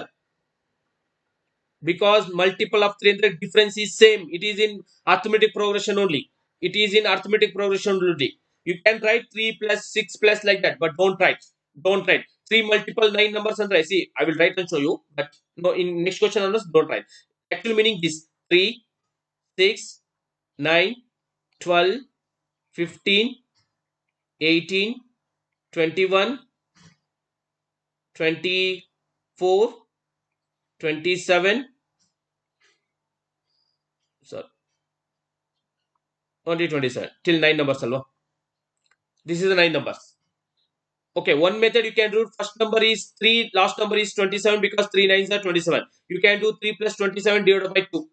Speaker 1: Because multiple of 3 ಅಂದ್ರೆ difference is same. It is in arithmetic progression only. It is in arithmetic progression only. You can write 3 plus 6 plus like that, but don't write. 3 multiple 9 numbers and see, I will write and show you, but no, in next question don't write. Actual meaning this 3 6 9 12 15, 18, 21, 24, 27. Sorry, only 27 till 9 numbers alwa. This is the 9 numbers. Okay, one method you can do, first number is 3, last number is 27, because 3 nines are 27. You can do 3 plus 27 divided by 2.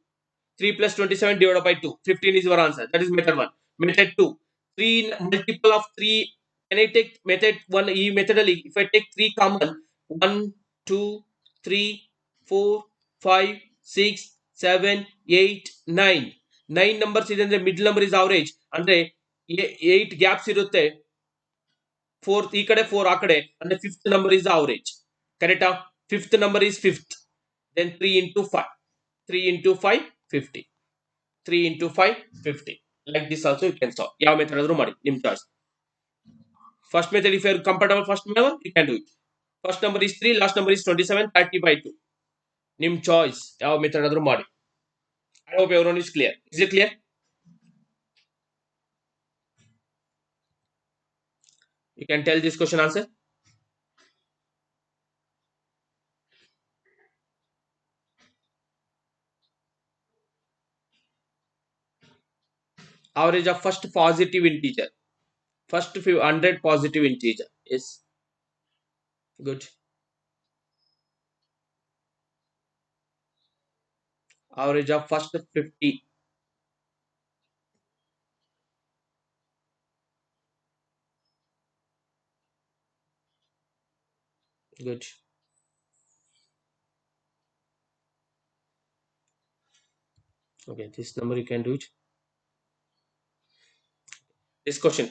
Speaker 1: 3 plus 27 divided by 2. 15 is your answer. That is method 1. Method 2. 3 multiple of 3. Can I take method 1? Methodally, if I take 3 common, 1, 2, 3, 4, 5, 6, 7, 8, 9. 9 numbers is the middle number is average. ಅಂದ್ರೆ 8 gaps ಇರುತ್ತೆ. Fourth ಈ ಕಡೆ 4 ಆ ಕಡೆ, and the fifth number is the average. Correct? Fifth number is fifth. Then 3 into 5. 3 into 5, 50. 3 into 5, 50. Like this also you can solve. ಯಾವ method ಆದ್ರೂ ಮಾಡಿ, ನಿಮ್ಮ choice. First method, if you are comfortable first number, you can do it. First number is 3, last number is 27, 30 by 2. ನಿಮ್ಮ choice, ಯಾವ method ಆದ್ರೂ ಮಾಡಿ. I hope everyone is clear. Is it clear? You can tell this question answer. Average of first positive integer. First few 100 positive integer. Yes. Good. Average of first 50. Good. Okay, this number you can do it. This question.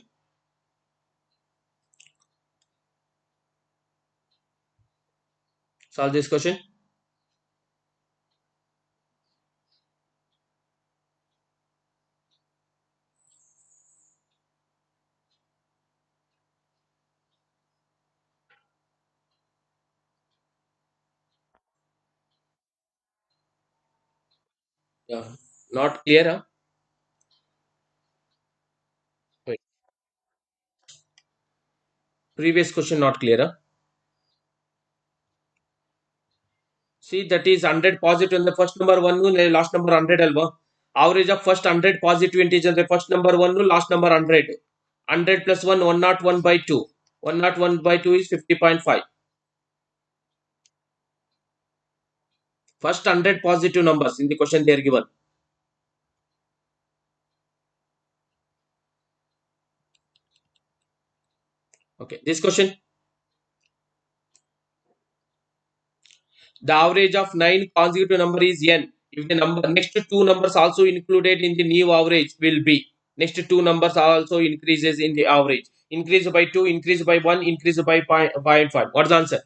Speaker 1: Solve this question. Yeah. Not clear, huh? Wait. Previous question not clear, huh? See, that is 100 positive and the first number 1, last number 100 alva. Average of first 100 positive integer, the first number 1, last number 100. 100 plus 1, 101 by 2. 101 by 2 is 50.5. First 100 positive numbers in the question they are given. Okay, this question. The average of 9 consecutive number is n. If the number next two numbers also included in the new average will be. Next two numbers also increases in the average. Increase by 2, increase by 1, increase by 0.5. What's the answer?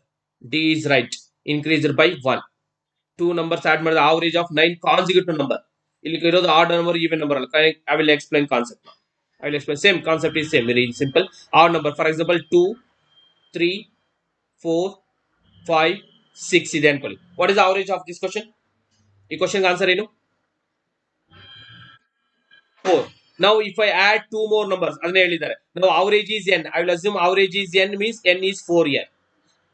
Speaker 1: D is right. Increased by 1. Two numbers add the average of 9 consecutive number. The odd number, even number. I will explain concept now. I will explain. Same concept is same. Very simple. Odd number. For example, 2, 3, 4, 5, 6 identically. What is the average of this question? The question answer ಏನು? 4. Now if I add two more numbers, ಅದನ್ನ ಹೇಳಿದ್ದಾರೆ. Now average is n. I will assume average is n means n is 4 here.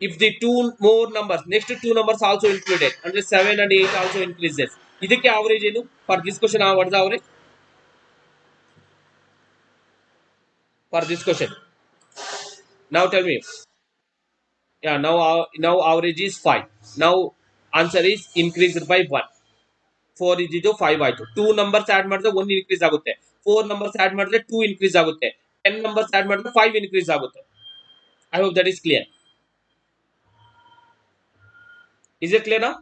Speaker 1: If the two more numbers, next two numbers also included, and 7 and 8 also increases. ಇದಕ್ಕೆ average ಏನು? For this question, what is the average? For this question. Now tell me. Yeah, now average is 5. Now answer is increased by 1. 4 ಇದ್ದಿದ್ದು 5 ಆಯ್ತು. 2 numbers add ಮಾಡಿದ್ರೆ 1 increase ಆಗುತ್ತೆ. 4 numbers add ಮಾಡಿದ್ರೆ 2 increase ಆಗುತ್ತೆ. 10 numbers add ಮಾಡಿದ್ರೆ 5 increase ಆಗುತ್ತೆ. I hope that is clear. Is it clear now?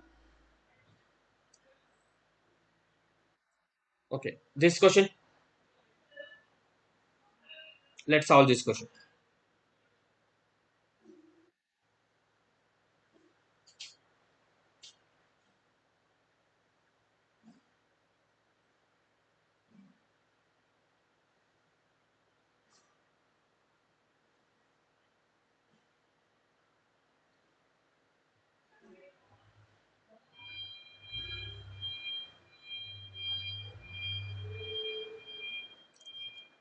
Speaker 1: Okay. This question. Let's solve this question.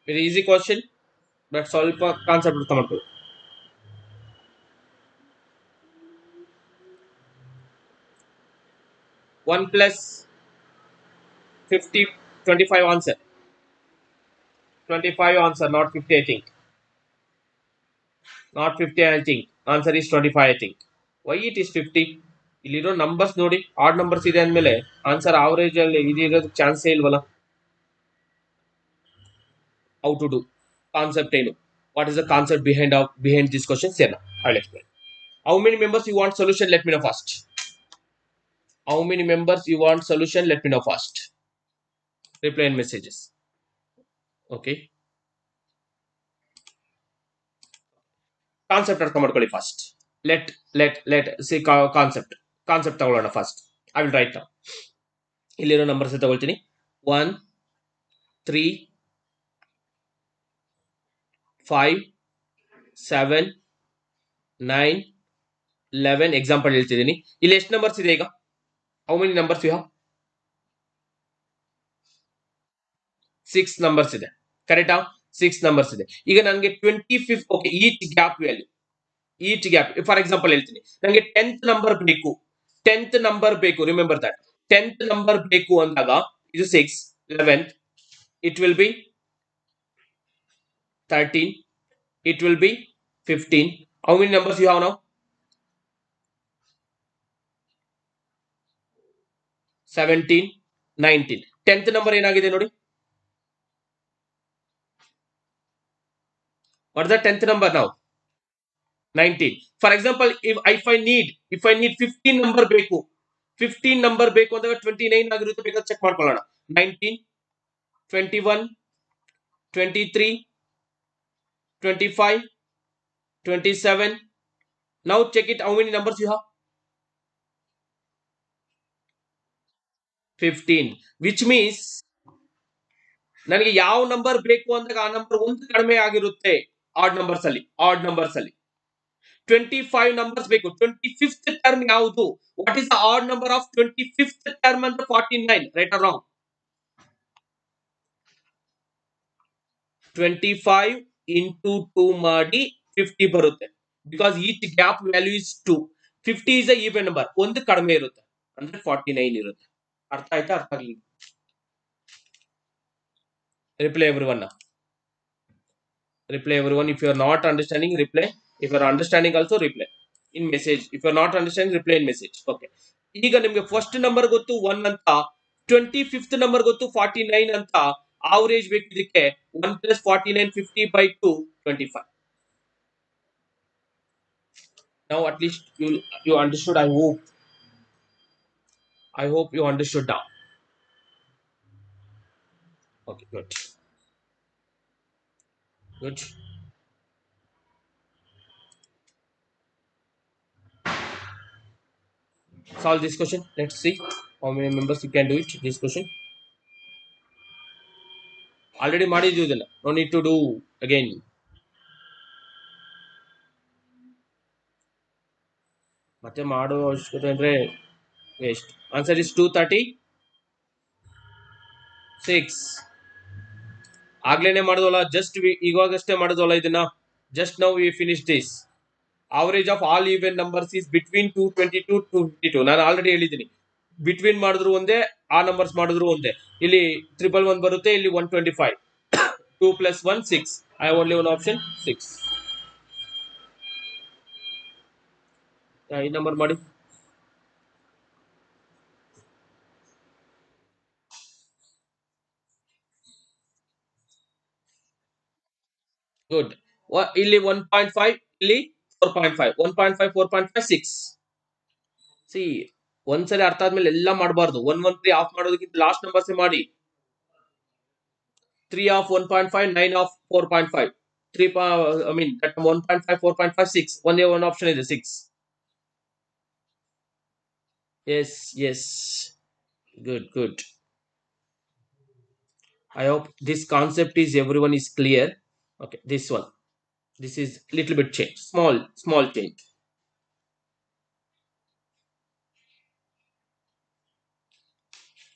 Speaker 1: Very easy question, but ಸ್ವಲ್ಪ concept ಅರ್ಥ ಮಾಡ್ಕೊಳ್ಳಿ. 1 plus 50, 25 answer. 25 answer, not 50, I think. Not 50, I think. Answer is 25, I think. Why it is 50? ಇಲ್ಲಿರೋ numbers ನೋಡಿ, add numbers ಇದೆ ಅಂದಮೇಲೆ answer average ಅಲ್ಲಿ ಇದಿರೋದಕ್ಕೆ ಚಾನ್ಸೇ ಇಲ್ವಲ್ಲ. How to do? Concept ಏನು? What is the concept behind this question? Say now. I will explain. How many members you want solution? Let me know first. How many members you want solution? Let me know first. Reply in messages. Okay. Concept ಅರ್ಥ ಮಾಡ್ಕೊಳ್ಳಿ first. Let see concept ತಗೊಳ್ಳೋಣ first. I will write down. ಇಲ್ಲಿರೋ numbers ತಗೊಳ್ತೀನಿ. 1, 3, 5, 7, 9, 11. Example ಹೇಳ್ತಿದ್ದೀನಿ. ಇಲ್ಲಿ ಎಷ್ಟು numbers ಇದೆ ಈಗ? How many numbers you have? 6 numbers ಇದೆ. ಕರೆಕ್ಟಾ? 6 ನಂಬರ್ಸ್ ಇದೆ. ಈಗ ನನಗೆ 25, okay, each gap value, each gap, for example ಹೇಳ್ತೀನಿ, ನನಗೆ 10th ನಂಬರ್ ಬೇಕು. 10th ನಂಬರ್ ಬೇಕು, ರಿಮೆಂಬರ್ ದಟ್. 10th ನಂಬರ್ ಬೇಕು ಅಂದಾಗ ಇದು 6, 11th, it will be 13, it will be 15. How many numbers you have now? 17, 19. 10th number ಏನಾಗಿದೆ ನೋಡಿ. What is the 10th number now? 19. For example, if I need 15 number ಬೇಕು, 15 number ಬೇಕು ಅಂದಾಗ 29 ಆಗಿರುತ್ತೆ, ಬೇಕಾದ್ರೆ ಚೆಕ್ ಮಾಡ್ಕೊಳ್ಳೋಣ. 19, 21, 23, 25, 27. Now check it, how many numbers you have? 15. Which means ನನಗೆ ಯಾವ ನಂಬರ್ ಬೇಕು ಅಂದಾಗ ಆ ನಂಬರ್ ಒಂದು ಕಡಿಮೆ ಆಗಿರುತ್ತೆ ಆಡ್ ನಂಬರ್ಸ್ ಅಲ್ಲಿ. 25 ನಂಬರ್ಸ್ ಬೇಕು. 25th ಟರ್ಮ್ ಯಾವುದು? What is the odd number of 25th term ಅಂತ? 49. Right or wrong? 25 ಇಂಟು 2 ಮಾಡಿ 50 ಬರುತ್ತೆ. Because each gap value is 2. 50 is a even number, ಒಂದು ಕಡಿಮೆ ಇರುತ್ತೆ, ಅಂದ್ರೆ 49 ಇರುತ್ತೆ. ಅರ್ಥ ಆಯ್ತಾ? ಅರ್ಥ ಆಗ್ಲಿಲ್ಲ? Reply everyone. Reply everyone. If you are not understanding, reply. If you are understanding, also reply in message. If you are not understanding, reply in message. Okay. ಈಗ ನಿಮಗೆ ಫಸ್ಟ್ ನಂಬರ್ ಗೊತ್ತು 1 ಅಂತ, 25th ನಂಬರ್ ಗೊತ್ತು 49 ಅಂತ. Average ಬೇಕು ಇದಕ್ಕೆ. 1 plus 49, 50 by 2, 25. Now at least you understood. I hope you understood now. Okay, good. Solve this question. Let's see how many members you can do it. This question already ಮಾಡಿದ್ವಿ ಇದನ್ನ. No need to do again. ಮತ್ತೆ ಮಾಡುವ ಅವಶ್ಯಕತೆ ಅಂದ್ರೆ waste. Answer is 236. ಆಗ್ಲೇನೆ ಮಾಡಿದ್ವಲ್ಲ, just ಇವಾಗಷ್ಟೇ ಮಾಡಿದ್ವಲ್ಲ ಇದನ್ನ. Just now we finish this. Average of all even numbers is between 222 to 52. ನಾನು ಆಲ್ರೆಡಿ ಹೇಳಿದ್ದೀನಿ, ಬಿಟ್ವೀನ್ ಮಾಡಿದ್ರು ಒಂದೇ, ಆ ನಂಬರ್ಸ್ ಮಾಡಿದ್ರು ಒಂದೇ. ಇಲ್ಲಿ 111 ಬರುತ್ತೆ, ಇಲ್ಲಿ 125. 2 plus 1, 6. I have only one option, 6. ಈ ನಂಬರ್ ಮಾಡಿ. ಗುಡ್. ಇಲ್ಲಿ 1.5, ಇಲ್ಲಿ 4.5. 1.5, 4.5, 6. ಸಿ, ಒಂದ್ಸರಿ ಅರ್ಥ ಆದ್ಮೇಲೆ ಎಲ್ಲ ಮಾಡಬಾರ್ದು. 113 ಆಫ್ ಮಾಡೋದಕ್ಕಿಂತ ಲಾಸ್ಟ್ ನಂಬರ್ಸ್ ಮಾಡಿ. 3 of 1.5, 9 of 4.5. 3, I mean, that 1.5, 4.5, 6. Only one option is 6. Yes. Good. I hope this concept is everyone is clear. Okay, this one. This is little bit change. Small change.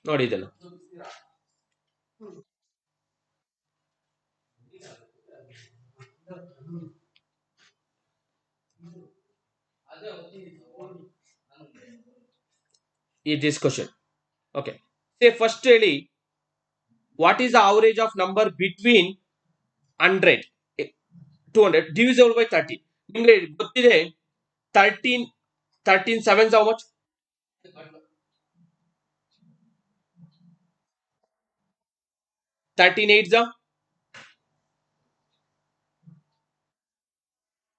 Speaker 1: ನೋಡಿ ಇದನ್ನು. this question. Okay. Say first really, what is the average of number between 100 200 divisible by 13? ನಿಮ್ಗೆ ಗೊತ್ತಿದೆ 13 13 sevens how much? 13 eights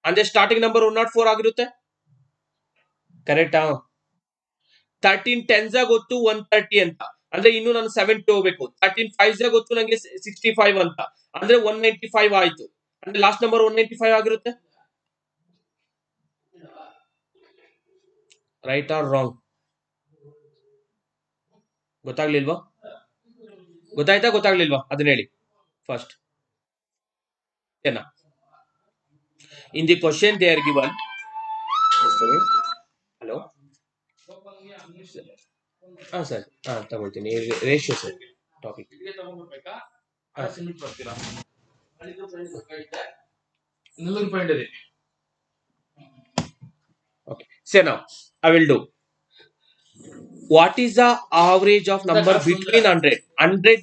Speaker 1: ಅಂದ್ರೆ starting number 104 ಆಗಿರುತ್ತೆ. ಕರೆಕ್ಟಾ? 13 tense ಗೊತ್ತು 130 ಅಂತ, ಅಂದ್ರೆ ಇನ್ನು ನಾನು 70 ಹೋಗ್ಬೇಕು. 13 ಫೈವ್ಸ್ ಗೊತ್ತು ನಂಗೆ 65 ಅಂತ, ಅಂದ್ರೆ 195 ಆಯ್ತು. ಅಂದ್ರೆ ಲಾಸ್ಟ್ ನಂಬರ್ 195 ಆಗಿರುತ್ತೆ. Right or wrong? ಗೊತ್ತಾಗ್ಲಿಲ್ವಾ? ಗೊತ್ತಾಯ್ತಾ ಗೊತ್ತಾಗ್ಲಿಲ್ವಾ ಅದನ್ನ ಹೇಳಿ ಫಸ್ಟ್. ಏನ in the question they are given. Hello, ಹಾ ಸರ್, ಹಾ ತಗೊಳ್ತೀನಿ. Ratio sir topic. Okay. So now I will do. What is the average of number between 100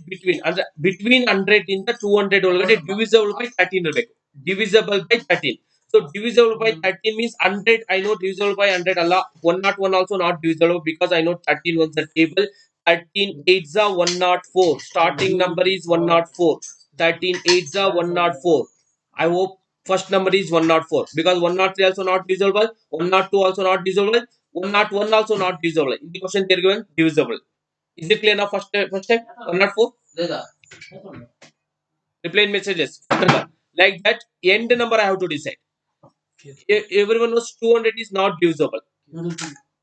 Speaker 1: between 100 in the 200 ಒಳಗಡೆ divisible by 13 ಇರಬೇಕು. Divisible by 13. So divisible by 13 means 100 I know divisible by 100 ಅಲ್ಲ. 101 also not divisible because I know 13 was the table. 13 8s are 104. Starting number is 104. 13 8s are 104. I hope first number is 104 because 103 also not divisible. 102 also not divisible. 101 also not divisible. In the question they are given divisible. Is it clear now? First step 104. Reply in messages. Like that, end number I have to decide. Everyone knows 200 is not divisible.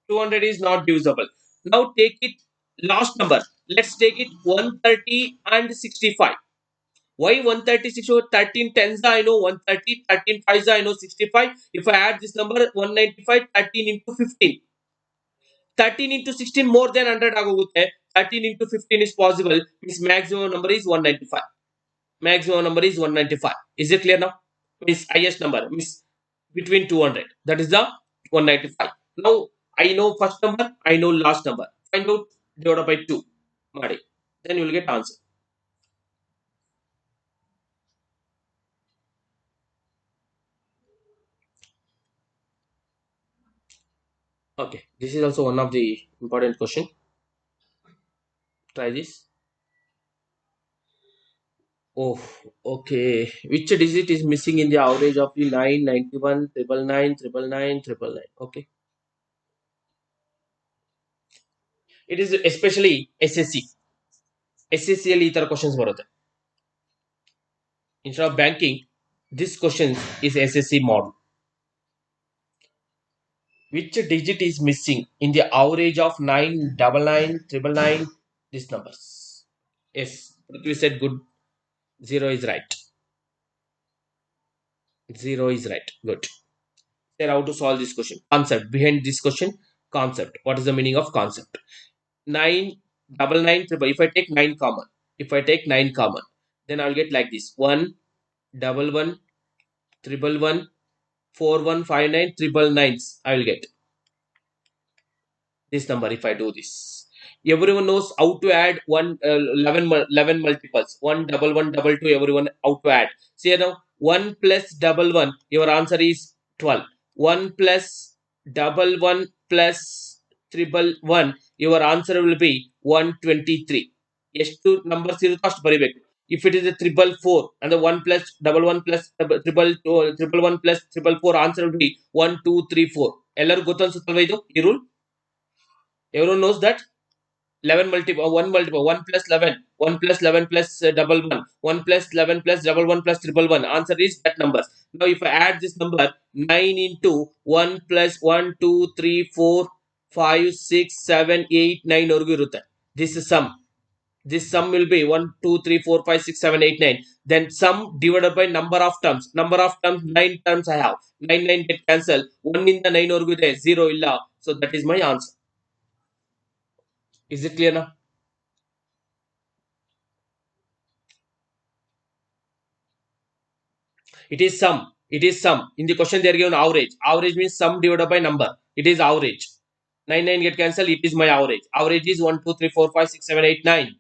Speaker 1: 200 is not divisible. Now take it last number. Let's take it 130 and 65. Why 136 over 13 tens I know 130, 13 fives I know 65. If I add this number 195, 13 into 15. 13 into 16 more than 100 ಆಗೋಗುತ್ತೆ. 13 into 15 is possible. Means maximum number is 195. Maximum number is 195. Is it clear now? Means highest number means between 200. That is the 195. Now I know first number, I know last number. Find out divided by 2. ಮಾಡಿ. Then you will get answer. Okay. This is also one of the important question. Try this. Oh, okay. Which digit is missing in the average of the 9, 91, 999, 999, 999? Okay. It is especially SSC. SSC ಅಲ್ಲಿ ಈ ತರ questions ಬರುತ್ತೆ. Instead of banking, this question is SSC model. Which digit is missing in the average of 999, 999, these numbers? Yes, Prithvi said good. 0 is right. 0 is right. Good. Then how to solve this question? Concept behind this question. Concept. What is the meaning of concept? 999 triple. If I take 9 common, then I'll get like this: 111 111 4159 triple nines. I will get this number if I do this. Everyone knows how to add 11 multiples. 111 everyone how to add. See now 1 plus double 1. Your answer is 12. 1 plus double 1 plus triple 1. Your answer will be 123. ಎಷ್ಟು numbers ಇರುತ್ತೋ ಅಷ್ಟು ಬರಿಬೇಕು. If it is a triple 4 and the 1 plus double 1 plus triple 1 plus triple 4, answer will be 1 2 3 4. ಎಲ್ಲರೂ ಗೊತ್ತನ್ಸುತ್ತಲ್ವಾ ಇದು ಈ rule? Everyone knows that 11 multiple 1 multiple 1 plus 11 1 plus 11 plus double 1 1 plus 11 plus double 1 plus triple 1. Answer is that number. Now if I add this number 9 into 1 plus 1 2 3 4 5 6 7 8 9 ವರೆಗೂ ಇರುತ್ತೆ. This is sum. This sum will be 1 2 3 4 5 6 7 8 9. Then sum divided by number of terms. Number of terms 9 terms I have. 9 9 get cancelled. 1 ಇಂದ 9 ವರೆಗೂ ಇದೆ, 0 ಇಲ್ಲ. So that is my answer. Is it clear now? It is sum. It is sum. In the question they are given average. Average means sum divided by number. It is average. 9 get cancelled. It is my average. Average is 1 2 3 4 5 6 7 8 9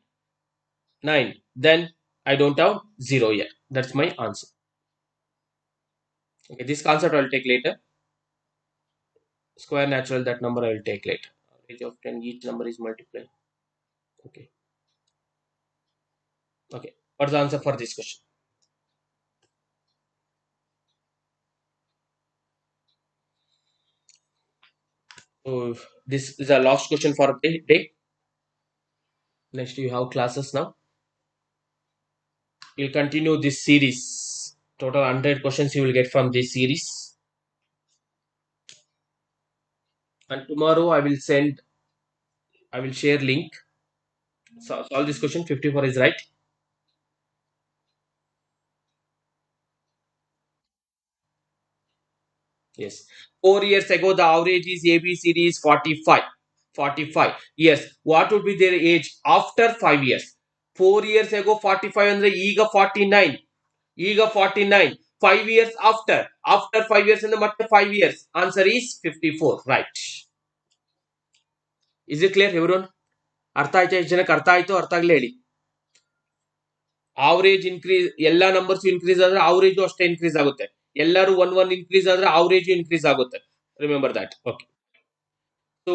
Speaker 1: 9. Then I don't have 0 yet. That's my answer. Okay, this concept I will take later. Square natural, that number I will take later. Average of 10, each number is multiplied. Okay. Okay. What's the answer for this question? So this is the last question for the day. Next you have classes now. We'll continue this series. Total 100 questions you will get from this series. And tomorrow I will share link. So solve this question. 54 is right. Yes. 4 years ago, the average is ABCD is 45. 45. Yes. What would be their age after 5 years? 4 years ago, 45 ಅಂದ್ರೆ ಈಗ 49. ಈಗ 49. 5 years after. After 5 years ಅಂದ್ರೆ ಮತ್ತೆ 5 years. Answer is 54. Right. Is it clear everyone? ಅರ್ಥ ಆಯ್ತಾ? ಎಷ್ಟು ಜನಕ್ಕೆ ಅರ್ಥ ಆಯ್ತು? ಅರ್ಥ ಆಗ್ಲೇ ಹೇಳಿ. ಆವರೇಜ್ ಇನ್ಕ್ರೀಸ್, ಎಲ್ಲಾ ನಂಬರ್ಸ್ ಇನ್ಕ್ರೀಸ್ ಆದ್ರೆ ಆವರೇಜ್ ಅಷ್ಟೇ ಇನ್ಕ್ರೀಸ್ ಆಗುತ್ತೆ. ಎಲ್ಲರೂ 1 1 ಇನ್ಕ್ರೀಸ್ ಆದ್ರೆ ಆವರೇಜ್ ಇನ್ಕ್ರೀಸ್ ಆಗುತ್ತೆ. Remember that. ಓಕೆ. ಸೊ